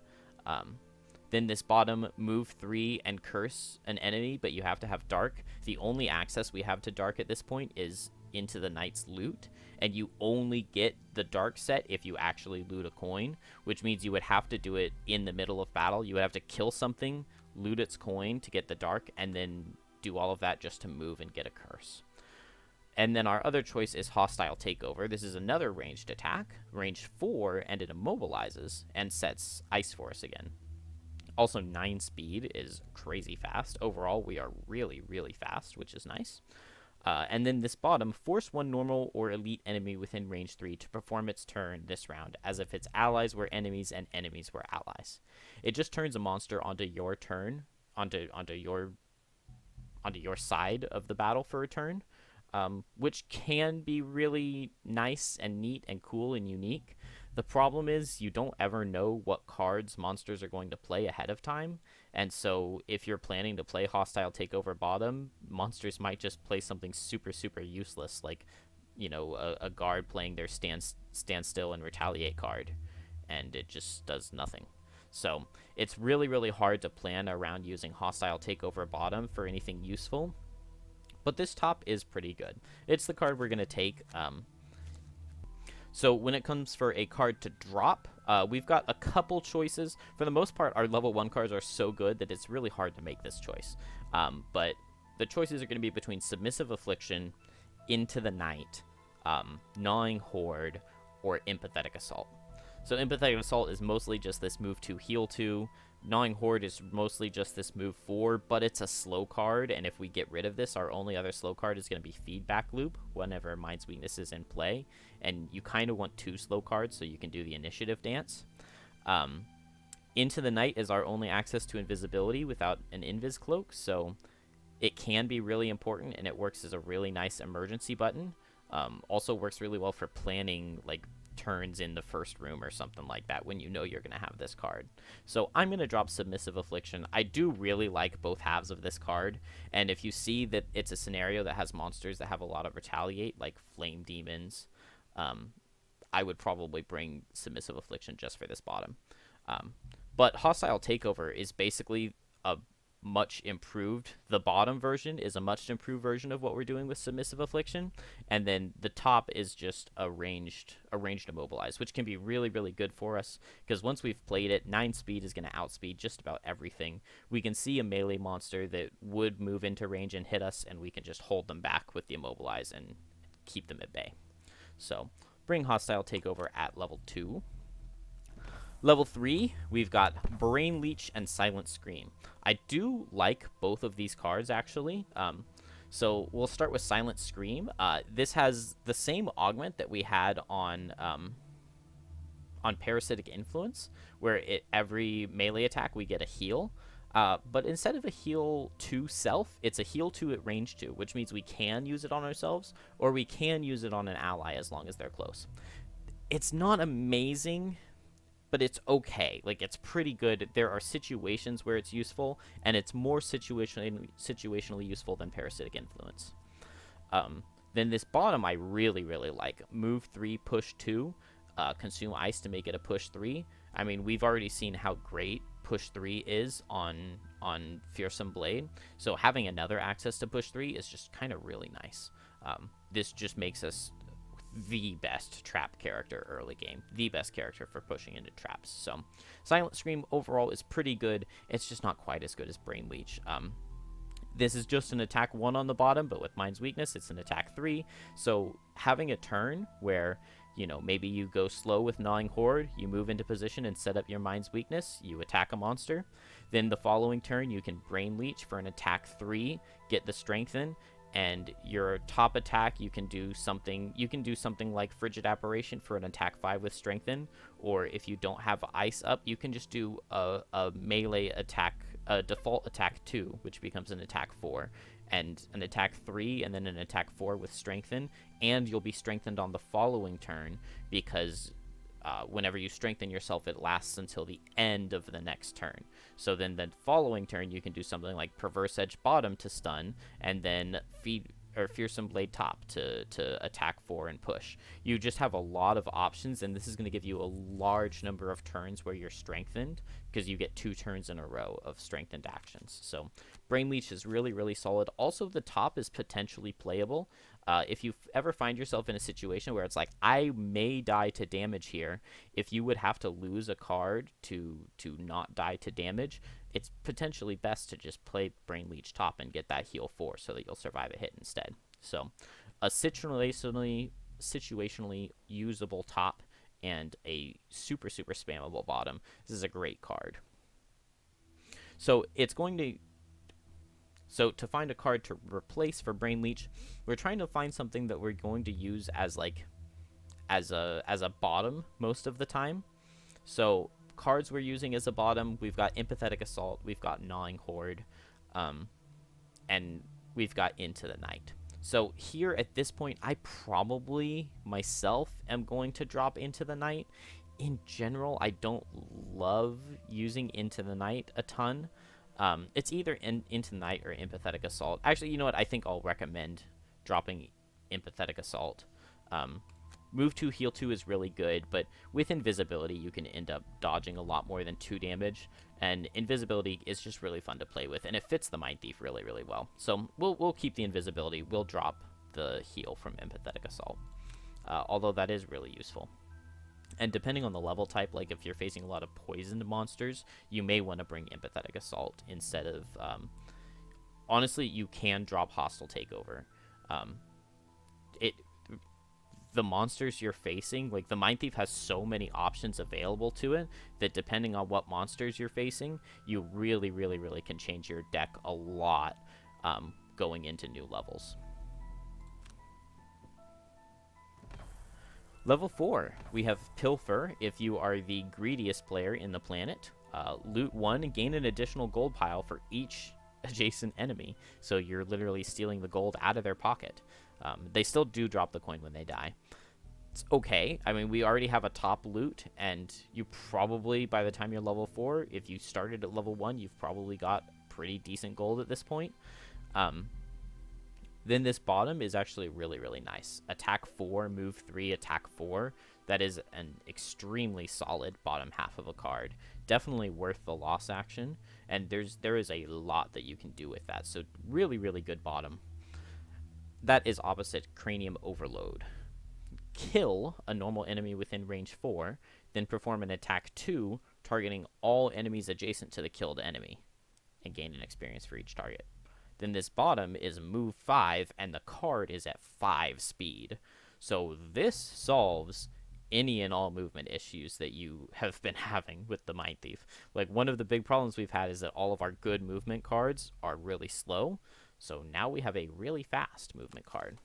Then this bottom, move 3 and curse an enemy, but you have to have dark. The only access we have to dark at this point is into the knight's loot, and you only get the dark set if you actually loot a coin, which means you would have to do it in the middle of battle. You would have to kill something, loot its coin to get the dark, and then do all of that just to move and get a curse. And then our other choice is Hostile Takeover. This is another ranged attack, range 4, and it immobilizes and sets ice for us again. Also, 9 speed is crazy fast. Overall, we are really, really fast, which is nice. And then this bottom, force 1 normal or elite enemy within range 3 to perform its turn this round, as if its allies were enemies and enemies were allies. It just turns a monster onto your turn, onto your side of the battle for a turn, which can be really nice and neat and cool and unique. The problem is you don't ever know what cards monsters are going to play ahead of time, and so if you're planning to play Hostile Takeover bottom, monsters might just play something super, super useless, like, a guard playing their stand still and retaliate card, and it just does nothing. So it's really, really hard to plan around using Hostile Takeover bottom for anything useful, but this top is pretty good. It's the card we're going to take. So when it comes for a card to drop, we've got a couple choices. For the most part, our level 1 cards are so good that it's really hard to make this choice. But the choices are going to be between Submissive Affliction, Into the Night, Gnawing Horde, or Empathetic Assault. So Empathetic Assault is mostly just this move 2, heal 2. Gnawing Horde is mostly just this move 4, but it's a slow card, and if we get rid of this, our only other slow card is going to be Feedback Loop whenever Mind's Weakness is in play, and you kind of want 2 slow cards so you can do the initiative dance. Into the Night is our only access to invisibility without an Invis Cloak, so it can be really important, and it works as a really nice emergency button. Also works really well for planning, like, turns in the first room or something like that when you know you're going to have this card. So I'm going to drop Submissive Affliction. I do really like both halves of this card, and if you see that it's a scenario that has monsters that have a lot of Retaliate, like Flame Demons, I would probably bring Submissive Affliction just for this bottom. But Hostile Takeover is basically a much improved. The bottom version is a much improved version of what we're doing with Submissive Affliction, and then the top is just a ranged Immobilize, which can be really, really good for us, because once we've played it, 9 speed is going to outspeed just about everything. We can see a melee monster that would move into range and hit us, and we can just hold them back with the Immobilize and keep them at bay. So bring Hostile Takeover at level 2. Level 3, we've got Brain Leech and Silent Scream. I do like both of these cards, actually. So we'll start with Silent Scream. This has the same augment that we had on Parasitic Influence, where every melee attack we get a heal. But instead of a heal to self, it's a heal to at range 2, which means we can use it on ourselves, or we can use it on an ally as long as they're close. It's not amazing, but it's okay. Like, it's pretty good. There are situations where it's useful, and it's more situationally useful than Parasitic Influence. Then this bottom I really, really like. Move 3, push 2, consume ice to make it a push 3. I mean, we've already seen how great push 3 is on Fearsome Blade, so having another access to push 3 is just kind of really nice. This just makes us the best trap character early game, the best character for pushing into traps. So Silent Scream overall is pretty good. It's just not quite as good as Brain Leech. This is just an attack 1 on the bottom, but with Mind's Weakness, it's an attack 3. So having a turn where, you know, maybe you go slow with Gnawing Horde, you move into position and set up your Mind's Weakness, you attack a monster. Then the following turn, you can Brain Leech for an attack 3, get the Strengthen, and your top attack, you can do something like Frigid Apparition for an attack 5 with Strengthen, or if you don't have ice up, you can just do a melee attack, a default attack 2, which becomes an attack 4, and an attack 3, and then an attack 4 with Strengthen, and you'll be strengthened on the following turn, because whenever you strengthen yourself, it lasts until the end of the next turn. So then the following turn, you can do something like Perverse Edge bottom to stun, and then Fearsome Blade top to attack 4 and push. You just have a lot of options, and this is going to give you a large number of turns where you're strengthened, because you get 2 turns in a row of strengthened actions. So Brain Leech is really, really solid. Also, the top is potentially playable. If you ever find yourself in a situation where it's like, I may die to damage here, if you would have to lose a card to not die to damage, it's potentially best to just play Brain Leech top and get that heal 4 so that you'll survive a hit instead. So a situationally usable top and a super, super spammable bottom. This is a great card. So to find a card to replace for Brain Leech, we're trying to find something that we're going to use as a bottom most of the time. So cards we're using as a bottom, we've got Empathetic Assault, we've got Gnawing Horde, and we've got Into the Night. So here at this point, I probably myself am going to drop Into the Night. In general, I don't love using Into the Night a ton. It's either Into the Night or Empathetic Assault. Actually, you know what? I think I'll recommend dropping Empathetic Assault. Move 2, heal 2 is really good, but with Invisibility, you can end up dodging a lot more than 2 damage, and Invisibility is just really fun to play with, and it fits the Mindtheif really, really well. So we'll keep the Invisibility. We'll drop the heal from Empathetic Assault, although that is really useful. And depending on the level type, like if you're facing a lot of poisoned monsters, you may want to bring Empathetic Assault instead of... honestly, you can drop Hostile Takeover. The monsters you're facing, like the Mindtheif has so many options available to it that depending on what monsters you're facing, you really, really, really can change your deck a lot going into new levels. Level 4, we have Pilfer. If you are the greediest player in the planet, loot 1 and gain an additional gold pile for each adjacent enemy. So you're literally stealing the gold out of their pocket. They still do drop the coin when they die. It's okay. I mean, we already have a top loot, and you probably, by the time you're level 4, if you started at level 1, you've probably got pretty decent gold at this point. Then this bottom is actually really, really nice. Attack 4, move 3, attack 4. That is an extremely solid bottom half of a card. Definitely worth the loss action, and there is a lot that you can do with that. So really, really good bottom. That is opposite Cranium Overload. Kill a normal enemy within range 4, then perform an attack 2, targeting all enemies adjacent to the killed enemy, and gain an experience for each target. Then this bottom is move 5, and the card is at 5 speed. So this solves any and all movement issues that you have been having with the Mindtheif. Like, one of the big problems we've had is that all of our good movement cards are really slow. So now we have a really fast movement card.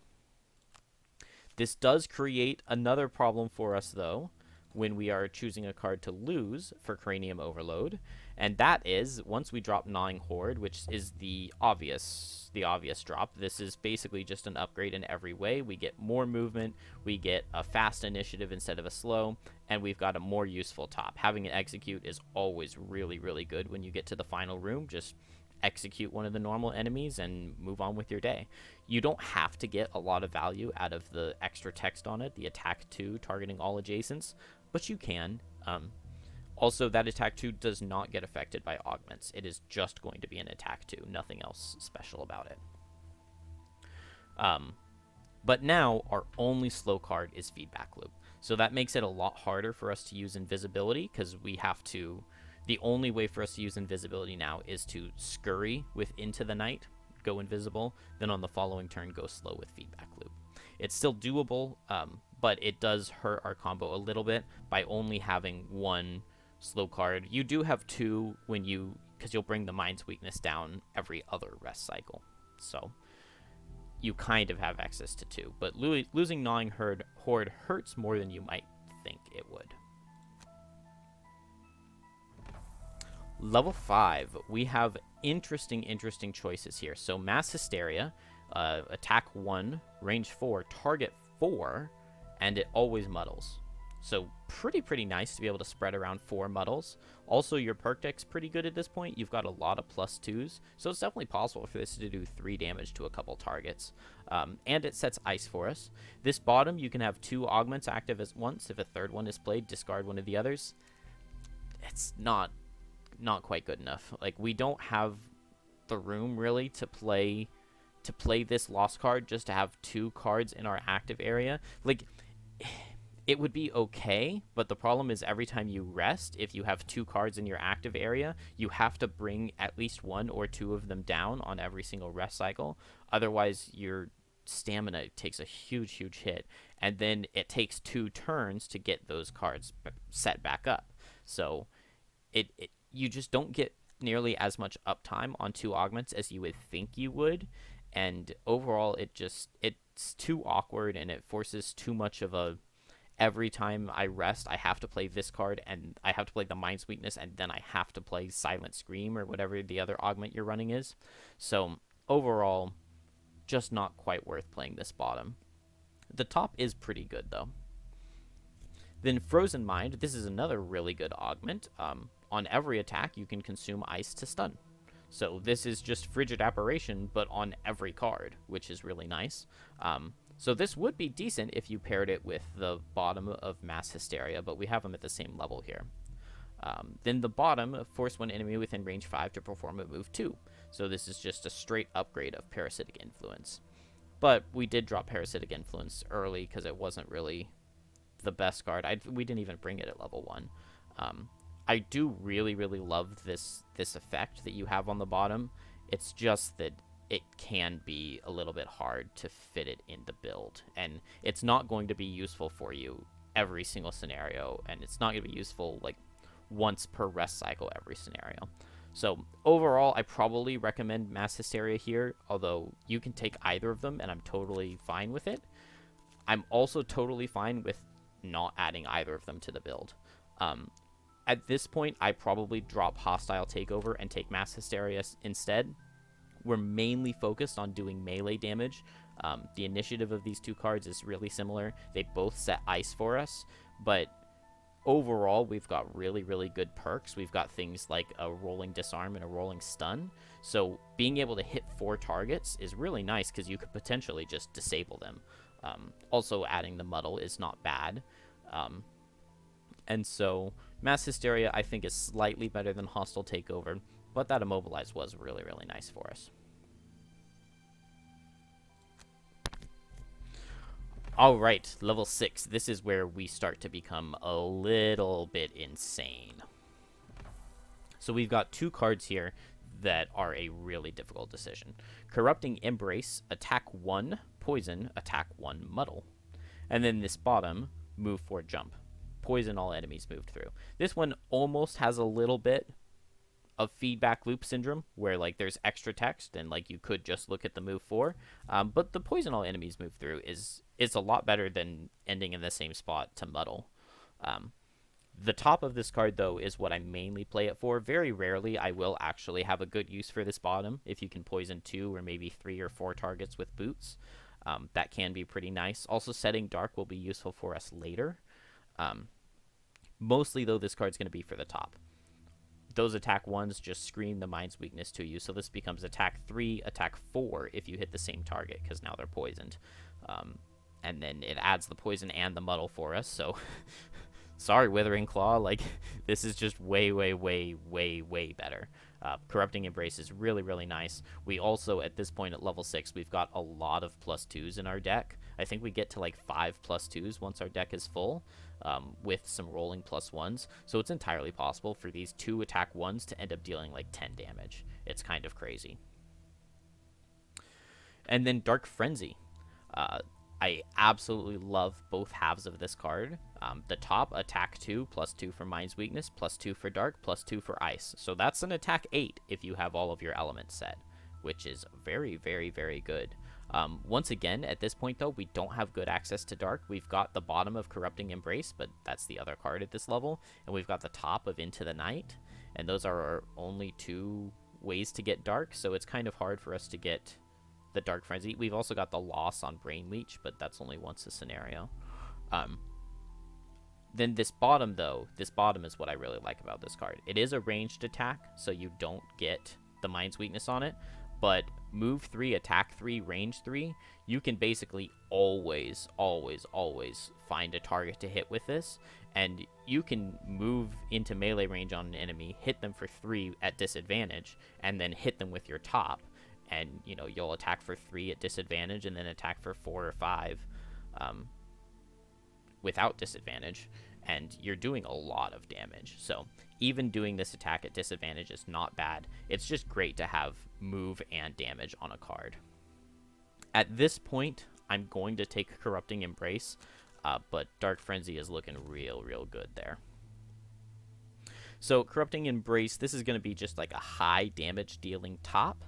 This does create another problem for us, though, when we are choosing a card to lose for Cranium Overload, and that is once we drop Gnawing Horde, which is the obvious drop. This is basically just an upgrade in every way. We get more movement, we get a fast initiative instead of a slow, and we've got a more useful top. Having an execute is always really, really good when you get to the final room. Just execute one of the normal enemies and move on with your day. You don't have to get a lot of value out of the extra text on it, the attack 2 targeting all adjacents, but you can. Also, that attack 2 does not get affected by augments. It is just going to be an attack 2, nothing else special about it. But now our only slow card is Feedback Loop. So that makes it a lot harder for us to use invisibility, because we have to... The only way for us to use invisibility now is to scurry into the night, go invisible, then on the following turn go slow with Feedback Loop. It's still doable, but it does hurt our combo a little bit by only having one slow card. You do have 2 because you'll bring the Mind's Weakness down every other rest cycle. So you kind of have access to 2, but losing Gnawing Horde hurts more than you might think it would. Level 5, we have interesting choices here. So Mass Hysteria, attack 1, range 4, target 4, and it always muddles. So pretty nice to be able to spread around 4 muddles. Also, your perk deck's pretty good at this point. You've got a lot of +2s, so it's definitely possible for this to do 3 damage to a couple targets. And it sets ice for us. This bottom, you can have 2 augments active at once. If a third one is played, discard one of the others. It's not quite good enough. Like, we don't have the room really to play this lost card just to have 2 cards in our active area. Like, it would be okay, but the problem is every time you rest, if you have 2 cards in your active area, you have to bring at least 1 or 2 of them down on every single rest cycle. Otherwise, your stamina takes a huge hit, and then it takes 2 turns to get those cards set back up. So you just don't get nearly as much uptime on 2 augments as you would think you would, and overall it's too awkward, and it forces too much of a... Every time I rest, I have to play this card, and I have to play the Mind's Weakness, and then I have to play Silent Scream or whatever the other augment you're running is. So overall, just not quite worth playing this bottom. The top is pretty good, though. Then Frozen Mind, this is another really good augment. On every attack, you can consume ice to stun. So this is just Frigid Apparition, but on every card, which is really nice. So this would be decent if you paired it with the bottom of Mass Hysteria, but we have them at the same level here. Then the bottom, force one enemy within range 5 to perform a move 2. So this is just a straight upgrade of Parasitic Influence. But we did drop Parasitic Influence early because it wasn't really the best card. We didn't even bring it at level 1. I do really love this effect that you have on the bottom. It's just that it can be a little bit hard to fit it in the build, and it's not going to be useful for you every single scenario, and it's not going to be useful like once per rest cycle every scenario. So overall, I probably recommend Mass Hysteria here, although you can take either of them, and I'm totally fine with it. I'm also totally fine with not adding either of them to the build. At this point, I probably drop Hostile Takeover and take Mass Hysteria instead. We're mainly focused on doing melee damage The initiative of these two cards is really similar. They both set ice for us, but overall, we've got really, really good perks. We've got things like a rolling disarm and a rolling stun. So being able to hit 4 targets is really nice because you could potentially just disable them. Also, adding the muddle is not bad. And so Mass Hysteria, I think, is slightly better than Hostile Takeover, but that Immobilize was really, really nice for us. All right, level 6. This is where we start to become a little bit insane. So we've got 2 cards here that are a really difficult decision. Corrupting Embrace, attack 1, poison, attack 1, muddle. And then this bottom, move 4, jump. Poison all enemies moved through. This one almost has a little bit of feedback loop syndrome where like there's extra text and like you could just look at the move 4, but the poison all enemies move through is a lot better than ending in the same spot to muddle. The top of this card though is what I mainly play it for. Very rarely I will actually have a good use for this bottom. If you can poison 2 or maybe 3 or 4 targets with boots, that can be pretty nice. Also, setting dark will be useful for us later. Mostly though, this card's going to be for the top. Those attack 1s just scream the mind's weakness to you, so this becomes attack 3, attack 4 if you hit the same target, because now they're poisoned. And then it adds the poison and the muddle for us, so sorry, Withering Claw, like, this is just way, way, way, way, way better. Corrupting Embrace is really, really nice. We also, at this point at level 6, we've got a lot of +2s in our deck. I think we get to like 5 +2s once our deck is full, with some rolling +1s. So it's entirely possible for these 2 attack 1s to end up dealing like 10 damage. It's kind of crazy. And then Dark Frenzy. I absolutely love both halves of this card. The top, attack 2, +2 for Mind's Weakness, +2 for Dark, +2 for Ice. So that's an attack 8 if you have all of your elements set, which is very, very, very good. Once again, at this point, though, we don't have good access to Dark. We've got the bottom of Corrupting Embrace, but that's the other card at this level. And we've got the top of Into the Night, and those are our only 2 ways to get Dark, so it's kind of hard for us to get the Dark Frenzy. We've also got the loss on Brain Leech, but that's only once a scenario. Then this bottom, though, this bottom is what I really like about this card. It is a ranged attack, so you don't get the Mind's Weakness on it, but move 3, attack 3, range 3, you can basically always, always, always find a target to hit with this, and you can move into melee range on an enemy, hit them for 3 at disadvantage, and then hit them with your top, and, you know, you'll attack for 3 at disadvantage, and then attack for 4 or 5 without disadvantage, and you're doing a lot of damage. So even doing this attack at disadvantage is not bad. It's just great to have move and damage on a card. At this point, I'm going to take Corrupting Embrace, but Dark Frenzy is looking real, real good there. So Corrupting Embrace, this is going to be just like a high damage dealing top.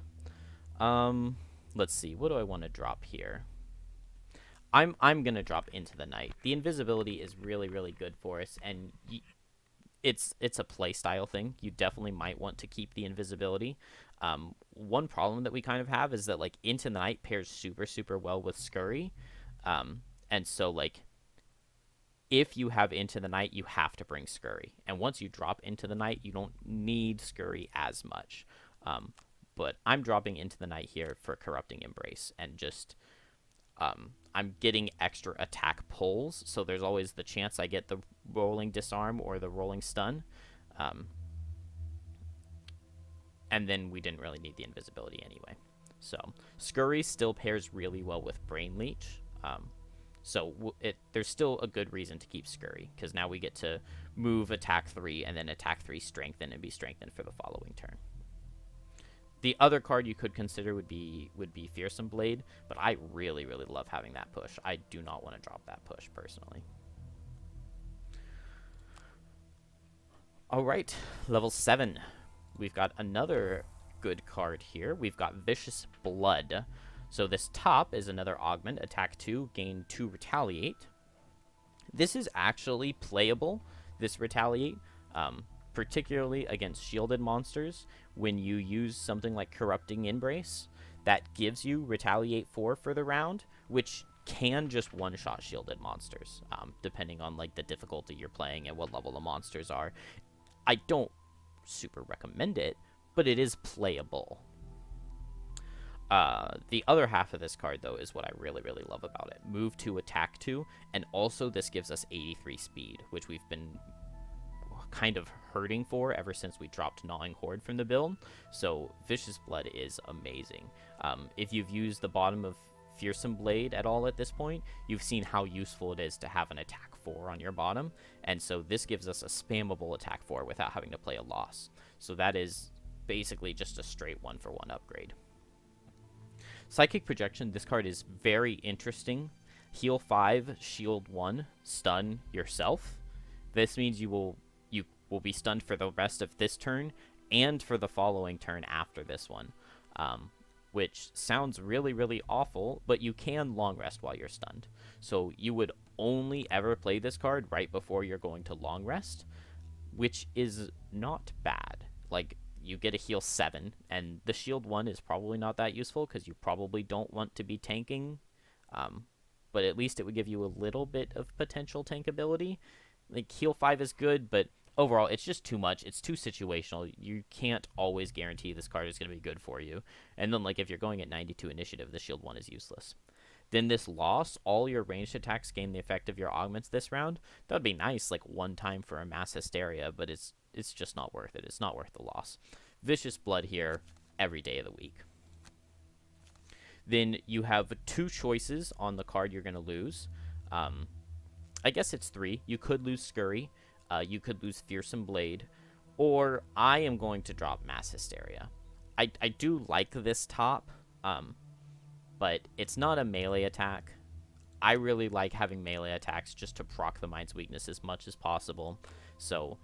Let's see, what do I want to drop here? I'm going to drop Into the Night. The invisibility is really, really good for us, and it's a playstyle thing. You definitely might want to keep the invisibility. One problem that we kind of have is that, like, Into the Night pairs super, super well with Scurry. And so, like, if you have Into the Night, you have to bring Scurry. And once you drop Into the Night, you don't need Scurry as much. But I'm dropping Into the Night here for Corrupting Embrace, and just I'm getting extra attack pulls, so there's always the chance I get the rolling disarm or the rolling stun. And then we didn't really need the invisibility anyway. So Scurry still pairs really well with Brain Leech. So there's still a good reason to keep Scurry, because now we get to move attack 3 and then attack 3 strengthen and be strengthened for the following turn. The other card you could consider would be Fearsome Blade, but I really, really love having that push. I do not want to drop that push, personally. All right, level 7. We've got another good card here. We've got Vicious Blood. So this top is another augment, attack 2, gain 2 retaliate. This is actually playable, this retaliate, particularly against shielded monsters. When you use something like Corrupting Embrace, that gives you Retaliate 4 for the round, which can just one-shot shielded monsters, depending on like the difficulty you're playing and what level the monsters are. I don't super recommend it, but it is playable. The other half of this card, though, is what I really, really love about it. Move 2, attack 2, and also this gives us 83 speed, which we've been kind of hurting for ever since we dropped Gnawing Horde from the build. So Vicious Blood is amazing. If you've used the bottom of Fearsome Blade at all at this point, you've seen how useful it is to have an attack 4 on your bottom, and so this gives us a spammable attack 4 without having to play a loss. So that is basically just a straight 1-for-1 upgrade. Psychic Projection, this card is very interesting. Heal 5, shield 1, stun yourself. This means you will be stunned for the rest of this turn and for the following turn after this one, which sounds really, really awful, but you can long rest while you're stunned. So you would only ever play this card right before you're going to long rest, which is not bad. Like, you get a heal 7, and the shield 1 is probably not that useful because you probably don't want to be tanking, but at least it would give you a little bit of potential tank ability. Like, heal 5 is good, but overall, it's just too much. It's too situational. You can't always guarantee this card is going to be good for you. And then, like, if you're going at 92 initiative, the shield 1 is useless. Then this loss, all your ranged attacks gain the effect of your augments this round. That would be nice, like, one time for a mass hysteria, but it's just not worth it. It's not worth the loss. Vicious Blood here every day of the week. Then you have 2 choices on the card you're going to lose. I guess it's 3. You could lose Scurry. You could lose Fearsome Blade, or I am going to drop Mass Hysteria. I do like this top, but it's not a melee attack. I really like having melee attacks just to proc the Mind's Weakness as much as possible. So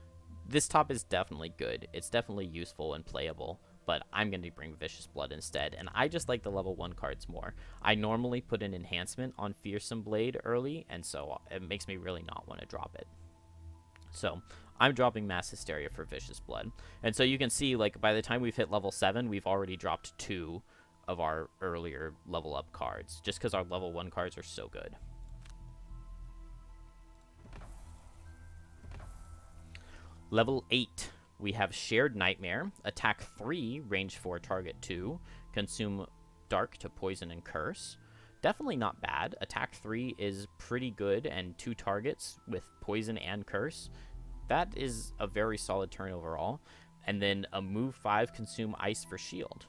this top is definitely good. It's definitely useful and playable, but I'm going to bring Vicious Blood instead, and I just like the level 1 cards more. I normally put an enhancement on Fearsome Blade early, and so it makes me really not want to drop it. So I'm dropping Mass Hysteria for Vicious Blood. And so you can see, like, by the time we've hit level 7, we've already dropped 2 of our earlier level up cards, just because our level 1 cards are so good. Level 8, we have Shared Nightmare. Attack 3, range 4, target 2. Consume Dark to poison and curse. Definitely not bad. Attack 3 is pretty good, and 2 targets with poison and curse. That is a very solid turn overall. And then a move 5, consume ice for shield.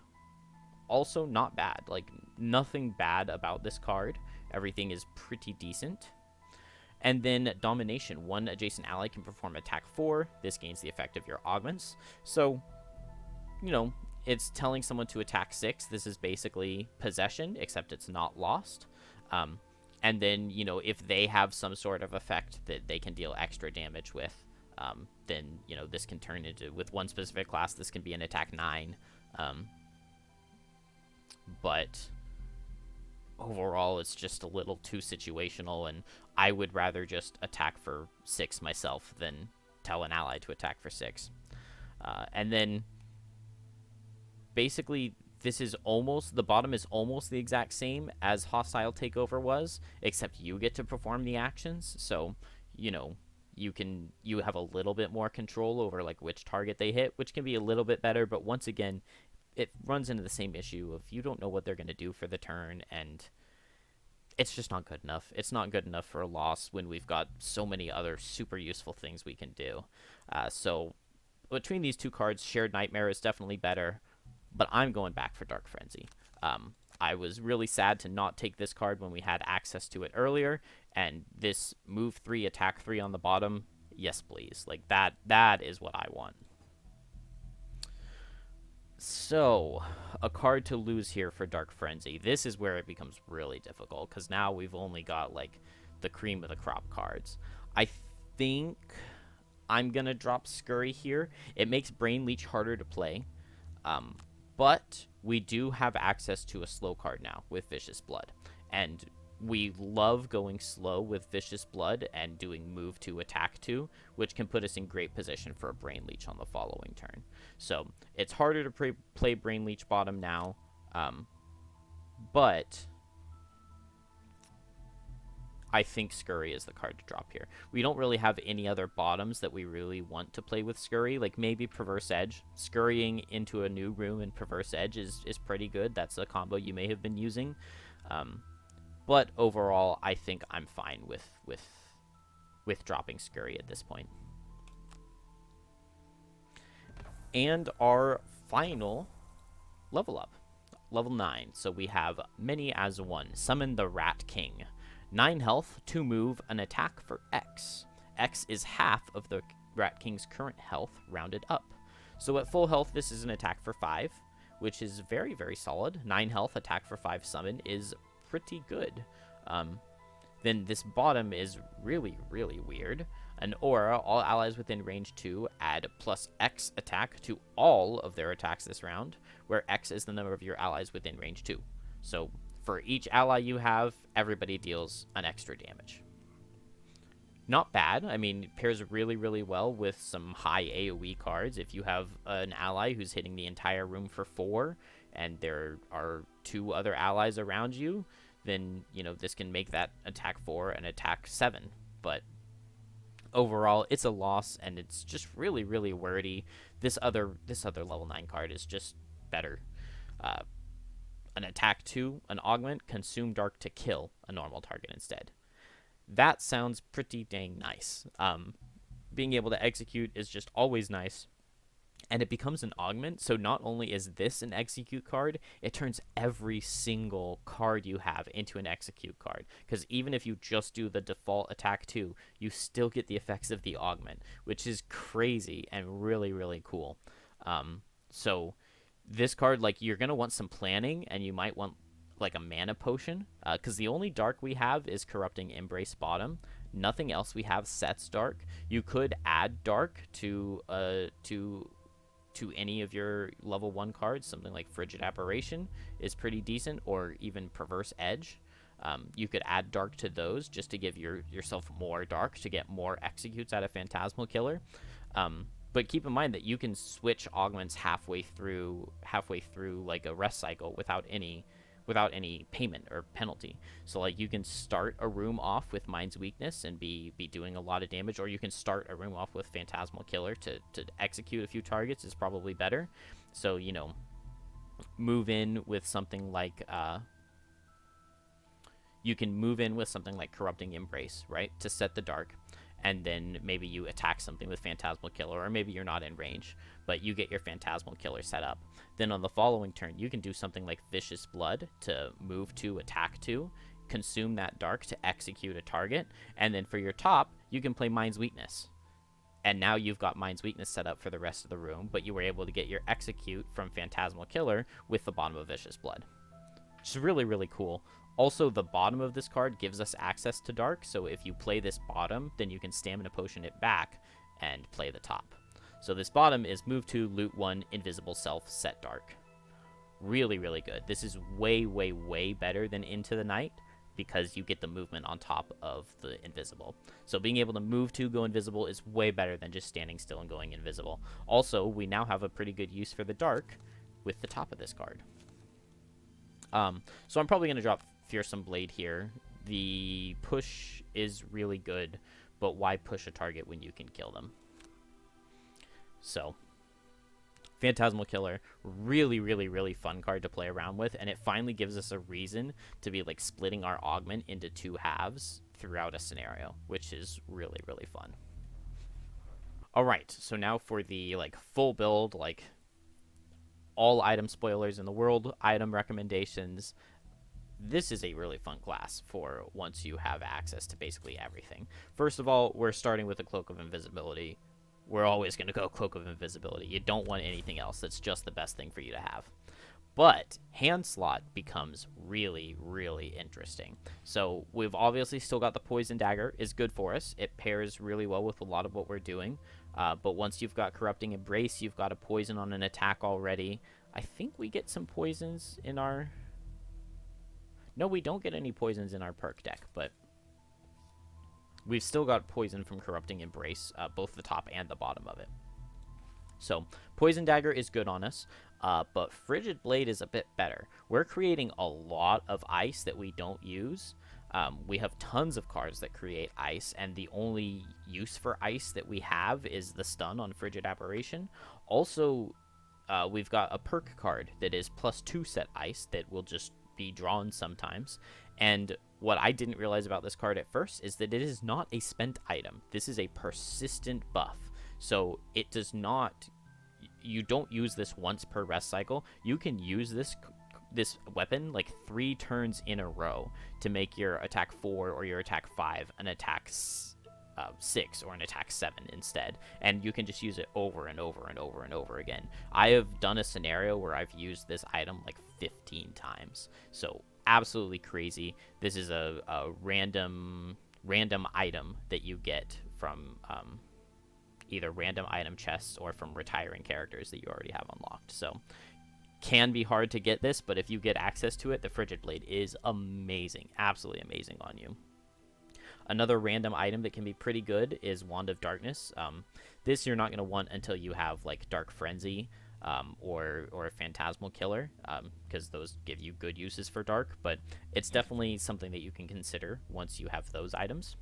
Also not bad. Like, nothing bad about this card. Everything is pretty decent. And then Domination. 1 adjacent ally can perform attack 4. This gains the effect of your augments. So, you know, it's telling someone to attack 6. This is basically possession, except it's not lost. And then, you know, if they have some sort of effect that they can deal extra damage with, then, you know, this can turn into, with one specific class, this can be an attack 9. But overall, it's just a little too situational, and I would rather just attack for 6 myself than tell an ally to attack for 6. And then basically, this is almost, the bottom is almost the exact same as Hostile Takeover was, except you get to perform the actions. So, you know, you have a little bit more control over, like, which target they hit, which can be a little bit better. But once again, it runs into the same issue of you don't know what they're going to do for the turn, and it's just not good enough. It's not good enough for a loss when we've got so many other super useful things we can do. So between these 2 cards, Shared Nightmare is definitely better, but I'm going back for Dark Frenzy. I was really sad to not take this card when we had access to it earlier, and this move 3, attack 3 on the bottom, yes please. Like, that is what I want. So, a card to lose here for Dark Frenzy. This is where it becomes really difficult, because now we've only got, like, the cream of the crop cards. I think I'm going to drop Scurry here. It makes Brain Leech harder to play, but we do have access to a slow card now with Vicious Blood, and we love going slow with Vicious Blood and doing move 2, attack 2, which can put us in great position for a Brain Leech on the following turn. So it's harder to play Brain Leech bottom now, But I think Scurry is the card to drop here. We don't really have any other bottoms that we really want to play with Scurry. Like maybe Perverse Edge. Scurrying into a new room and Perverse Edge is pretty good. That's a combo you may have been using. But overall, I think I'm fine with dropping Scurry at this point. And our final level up. Level 9. So we have Many as One. Summon the Rat King. 9 health, 2 move, an attack for X. X is half of the Rat King's current health, rounded up. So at full health, this is an attack for 5, which is very, very solid. 9 health, attack for 5 summon is pretty good. Then this bottom is really, really weird. An aura, all allies within range 2 add plus X attack to all of their attacks this round, where X is the number of your allies within range 2. So for each ally you have, everybody deals an extra damage. Not bad. I mean, it pairs really, really well with some high AoE cards. If you have an ally who's hitting the entire room for 4, and there are 2 other allies around you, then, you know, this can make that attack 4 and attack 7. But overall, it's a loss, and it's just really, really wordy. This other level 9 card is just better. An attack 2, an augment, consume dark to kill a normal target instead. That sounds pretty dang nice. Being able to execute is just always nice. And it becomes an augment, so not only is this an execute card, it turns every single card you have into an execute card. Because even if you just do the default attack 2, you still get the effects of the augment, which is crazy and really, really cool. So this card, like, you're going to want some planning, and you might want like a mana potion, because the only dark we have is Corrupting Embrace bottom. Nothing else we have sets dark. You could add dark to any of your level 1 cards. Something like Frigid Apparition is pretty decent, or even Perverse Edge. You could add dark to those just to give yourself more dark to get more executes out of Phantasmal Killer. But keep in mind that you can switch augments halfway through like a rest cycle without any payment or penalty. So like you can start a room off with Mind's Weakness and be doing a lot of damage, or you can start a room off with Phantasmal Killer to execute a few targets is probably better. So, you know, move in with something like you can move in with something like Corrupting Embrace, right, to set the dark. And then maybe you attack something with Phantasmal Killer, or maybe you're not in range, but you get your Phantasmal Killer set up. Then on the following turn, you can do something like Vicious Blood to move to attack 2, consume that dark to execute a target, and then for your top, you can play Mind's Weakness. And now you've got Mind's Weakness set up for the rest of the room, but you were able to get your execute from Phantasmal Killer with the bottom of Vicious Blood. Which is really, really cool. Also, the bottom of this card gives us access to dark, so if you play this bottom, then you can Stamina Potion it back and play the top. So this bottom is move 2, loot 1, invisible self, set dark. Really, really good. This is way, way, way better than Into the Night because you get the movement on top of the invisible. So being able to move 2, go invisible is way better than just standing still and going invisible. Also, we now have a pretty good use for the dark with the top of this card. So I'm probably going to drop Fearsome Blade here. The push is really good, but why push a target when you can kill them? So, Phantasmal Killer, really, really, really fun card to play around with, and it finally gives us a reason to be like splitting our augment into 2 halves throughout a scenario, which is really, really fun. Alright, so now for the like full build, like all item spoilers in the world, item recommendations. This is a really fun class for once you have access to basically everything. First of all, we're starting with a Cloak of Invisibility. We're always going to go Cloak of Invisibility. You don't want anything else. That's just the best thing for you to have. But hand slot becomes really, really interesting. So we've obviously still got the Poison Dagger is good for us. It pairs really well with a lot of what we're doing. But once you've got Corrupting Embrace, you've got a poison on an attack already. I think we get some poisons in our... No, we don't get any poisons in our perk deck, but we've still got poison from Corrupting Embrace, both the top and the bottom of it. So Poison Dagger is good on us, but Frigid Blade is a bit better. We're creating a lot of ice that we don't use. We have tons of cards that create ice, and the only use for ice that we have is the stun on Frigid Aberration. Also, we've got a perk card that is +2 set ice that will just be drawn sometimes. And what I didn't realize about this card at first is that it is not a spent item. This is a persistent buff. So it does not... You don't use this once per rest cycle. You can use this weapon like 3 turns in a row to make your attack 4 or your attack 5 an attack 6 or an attack 7 instead, and you can just use it over and over and over and over again. I have done a scenario where I've used this item like 15 times, so absolutely crazy. This is a random item that you get from either random item chests or from retiring characters that you already have unlocked. So can be hard to get this, but if you get access to it, the Frigid Blade is amazing, absolutely amazing on you. Another random item that can be pretty good is Wand of Darkness. This you're not going to want until you have like Dark Frenzy or a Phantasmal Killer, because those give you good uses for Dark, but it's definitely something that you can consider once you have those items.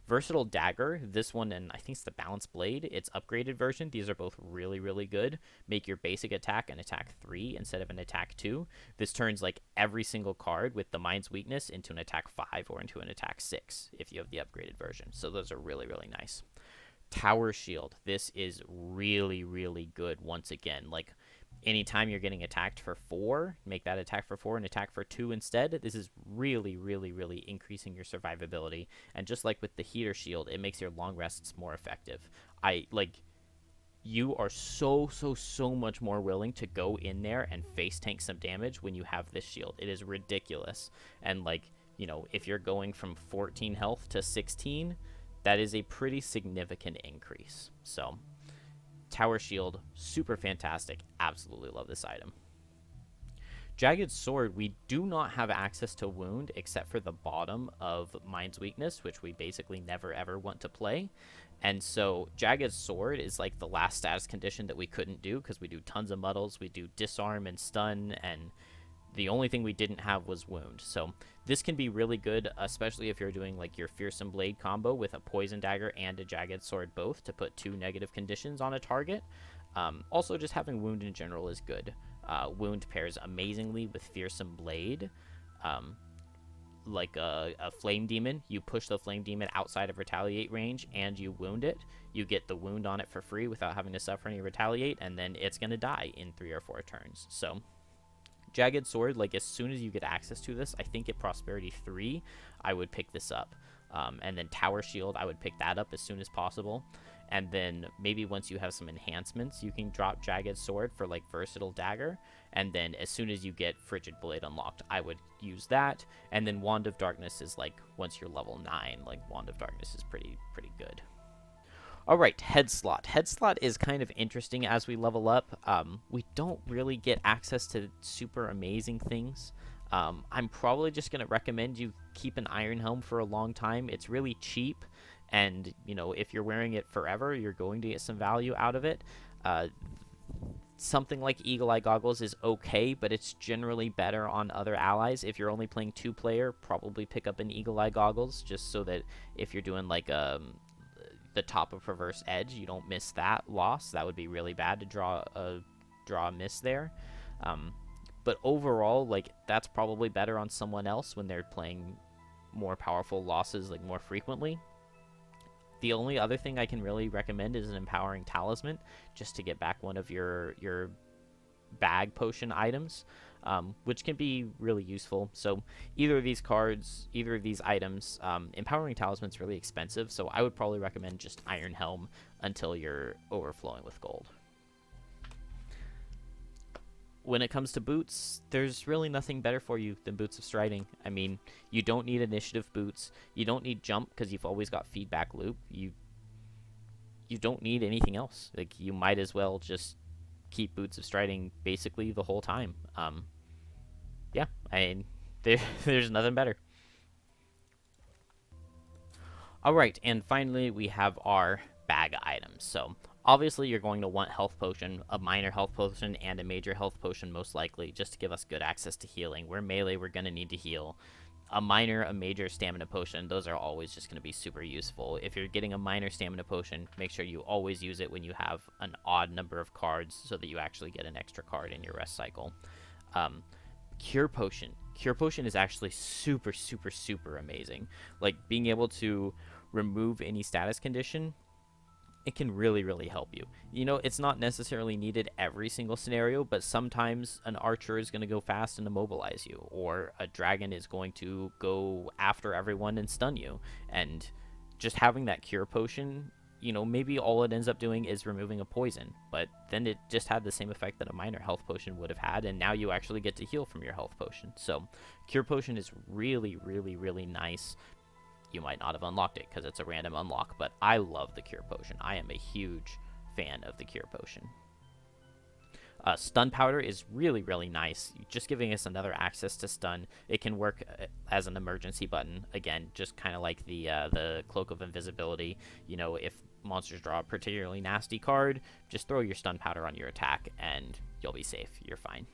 Versatile Dagger, this one, and I think it's the Balanced Blade, it's upgraded version. These are both really, really good. Make your basic attack an attack 3 instead of an attack 2. This turns like every single card with the Mind's Weakness into an attack 5 or into an attack 6 if you have the upgraded version. So those are really, really nice. Tower Shield, this is really, really good once again. Like, anytime you're getting attacked for 4, make that attack for 4 and attack for 2 instead. This is really, really, really increasing your survivability. And just like with the Heater Shield, it makes your long rests more effective. You are so much more willing to go in there and face tank some damage when you have this shield. It is ridiculous. And like, you know, if you're going from 14 health to 16, that is a pretty significant increase. So Tower Shield, super fantastic. Absolutely love this item. Jagged Sword, we do not have access to Wound except for the bottom of Mind's Weakness, which we basically never ever want to play. And so Jagged Sword is like the last status condition that we couldn't do because we do tons of muddles. We do Disarm and Stun, and the only thing we didn't have was Wound. So this can be really good, especially if you're doing like your Fearsome Blade combo with a Poison Dagger and a Jagged Sword both to put 2 negative conditions on a target. Also, just having Wound in general is good. Wound pairs amazingly with Fearsome Blade. Like a Flame Demon, you push the Flame Demon outside of Retaliate range and you wound it. You get the wound on it for free without having to suffer any Retaliate, and then it's going to die in 3 or 4 turns. So Jagged Sword, like as soon as you get access to this, I think at Prosperity 3, I would pick this up. And then Tower Shield, I would pick that up as soon as possible. And then maybe once you have some enhancements, you can drop Jagged Sword for like Versatile Dagger. And then as soon as you get Frigid Blade unlocked, I would use that. And then Wand of Darkness is like once you're level 9, like Wand of Darkness is pretty good. All right, Head Slot. Head Slot is kind of interesting as we level up. We don't really get access to super amazing things. I'm probably just going to recommend you keep an Iron Helm for a long time. It's really cheap, and you know, if you're wearing it forever, you're going to get some value out of it. Something like Eagle Eye Goggles is okay, but it's generally better on other allies. If you're only playing 2-player, probably pick up an Eagle Eye Goggles, just so that if you're doing like the top of Perverse Edge, you don't miss that loss. That would be really bad to draw a miss there. But overall, like, that's probably better on someone else when they're playing more powerful losses, like, more frequently. The only other thing I can really recommend is an Empowering Talisman, just to get back one of your bag potion items, which can be really useful. So either of these cards, either of these items, Empowering Talisman is really expensive, so I would probably recommend just Iron Helm until you're overflowing with gold. When it comes to boots, there's really nothing better for you than Boots of Striding. I mean, you don't need initiative boots. You don't need jump because you've always got feedback loop. You don't need anything else. Like, you might as well just keep Boots of Striding basically the whole time. Yeah, I mean, there's nothing better. All right, and finally we have our bag items. So Obviously, you're going to want health potion, a minor health potion, and a major health potion most likely, just to give us good access to healing. We're melee, we're going to need to heal. A minor, a major stamina potion, those are always just going to be super useful. If you're getting a minor stamina potion, make sure you always use it when you have an odd number of cards so that you actually get an extra card in your rest cycle. Cure potion. Cure potion is actually super, super, super amazing. Like, being able to remove any status condition, it can really, really help you. You know, it's not necessarily needed every single scenario, but sometimes an archer is going to go fast and immobilize you, or a dragon is going to go after everyone and stun you. And just having that cure potion, you know, maybe all it ends up doing is removing a poison, but then it just had the same effect that a minor health potion would have had, and now you actually get to heal from your health potion. So cure potion is really, really, really nice. You might not have unlocked it because it's a random unlock, but I love the cure potion. I am a huge fan of the cure potion. Stun powder is really, really nice, just giving us another access to stun. It can work as an emergency button, again, just kind of like the Cloak of Invisibility. You know, if monsters draw a particularly nasty card, just throw your stun powder on your attack and you'll be safe. You're fine.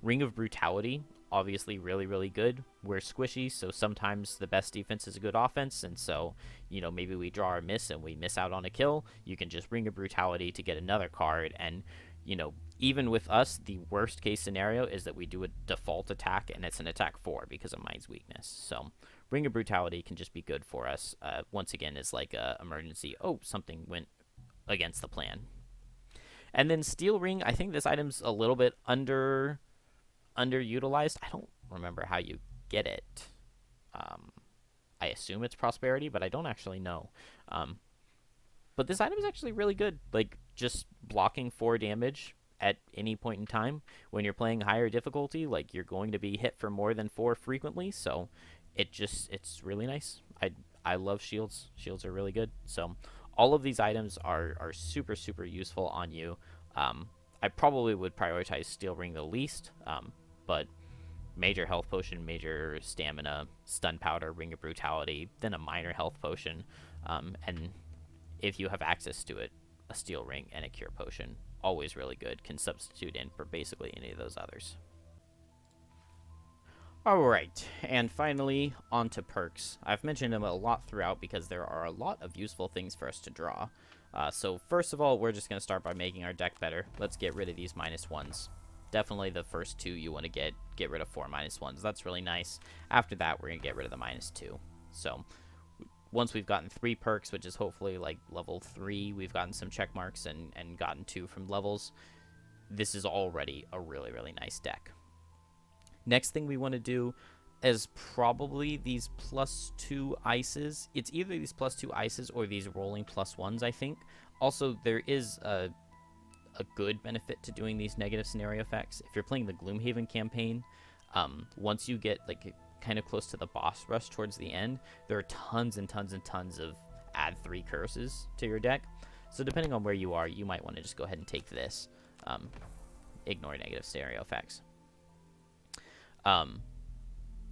Ring of Brutality, obviously really, really good. We're squishy, so sometimes the best defense is a good offense, and so, you know, maybe we draw or miss and we miss out on a kill. You can just Ring of Brutality to get another card, and, you know, even with us, the worst case scenario is that we do a default attack, and it's an attack 4 because of Mind's weakness. So Ring of Brutality can just be good for us. Once again, is like a emergency. Oh, something went against the plan. And then Steel Ring, I think this item's a little bit underutilized. I don't remember how you get it. I assume it's prosperity, but I don't actually know. But this item is actually really good. Like, just blocking 4 damage at any point in time. When you're playing higher difficulty, like, you're going to be hit for more than 4 frequently, so it's really nice. I love shields. Shields are really good. So all of these items are super, super useful on you. I probably would prioritize Steel Ring the least, but major health potion, major stamina, stun powder, Ring of Brutality, then a minor health potion, and if you have access to it, a Steel Ring and a cure potion, always really good, can substitute in for basically any of those others. Alright, and finally, on to perks. I've mentioned them a lot throughout because there are a lot of useful things for us to draw. So first of all, we're just going to start by making our deck better. Let's get rid of these -1s. Definitely the first 2 you want to get rid of 4 -1s. That's really nice. After that, we're going to get rid of the -2. So once we've gotten 3 perks, which is hopefully like level 3, we've gotten some check marks and gotten 2 from levels, this is already a really, really nice deck. Next thing we want to do is probably these +2 ices. It's either these +2 ices or these rolling +1s, I think. Also, there is a good benefit to doing these negative scenario effects. If you're playing the Gloomhaven campaign, once you get like kind of close to the boss rush towards the end, there are tons and tons and tons of add 3 curses to your deck. So depending on where you are, you might want to just go ahead and take this. Ignore negative scenario effects.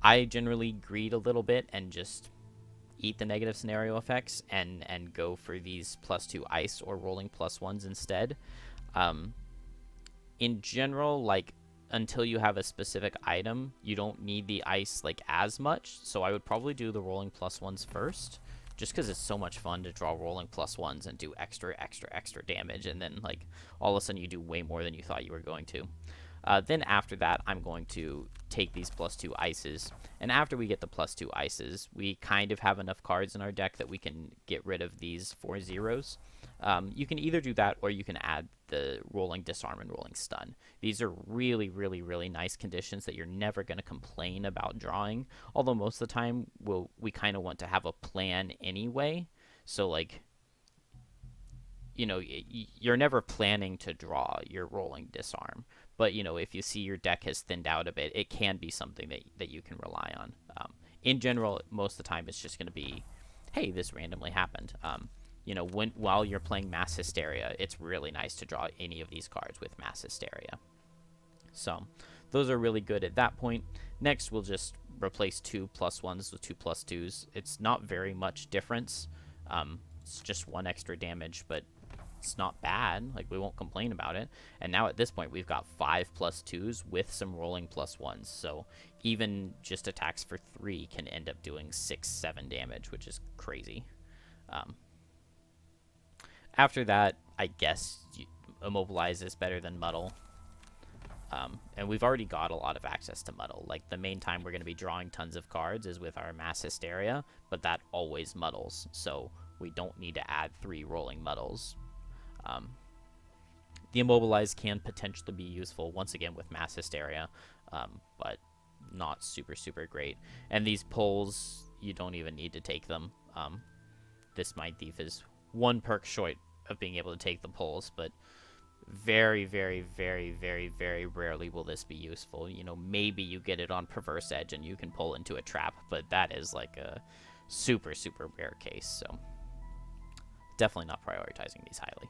I generally greed a little bit and just eat the negative scenario effects and go for these +2 ice or rolling +1s instead. In general, like, until you have a specific item, you don't need the ice like as much, so I would probably do the rolling +1s first, just because it's so much fun to draw rolling +1s and do extra damage, and then like all of a sudden you do way more than you thought you were going to. Then after that, I'm going to take these +2 ices, and after we get the +2 ices, we kind of have enough cards in our deck that we can get rid of these 4 zeros. You can either do that, or you can add the rolling disarm and rolling stun. These are really, really, really nice conditions that you're never going to complain about drawing, although most of the time we kind of want to have a plan anyway. So, like, you know, you're never planning to draw your rolling disarm. But, you know, if you see your deck has thinned out a bit, it can be something that you can rely on. In general, most of the time, it's just going to be, hey, this randomly happened. You know, while you're playing Mass Hysteria, it's really nice to draw any of these cards with Mass Hysteria. So those are really good at that point. Next, we'll just replace 2 +1s with 2 +2s. It's not very much difference. It's just 1 extra damage, but it's not bad. Like, we won't complain about it. And now at this point, we've got 5+2s with some rolling +1s. So even just attacks for 3 can end up doing 6-7 damage, which is crazy. After that, I guess Immobilize is better than Muddle. And we've already got a lot of access to Muddle. Like, the main time we're going to be drawing tons of cards is with our Mass Hysteria, but that always muddles. So we don't need to add 3 rolling muddles. The Immobilize can potentially be useful, once again, with Mass Hysteria, but not super, super great. And these pulls, you don't even need to take them. This Mindtheif is 1 perk short of being able to take the pulls, but very, very, very, very, very rarely will this be useful. You know, maybe you get it on Perverse Edge and you can pull into a trap, but that is like a super, super rare case, so definitely not prioritizing these highly.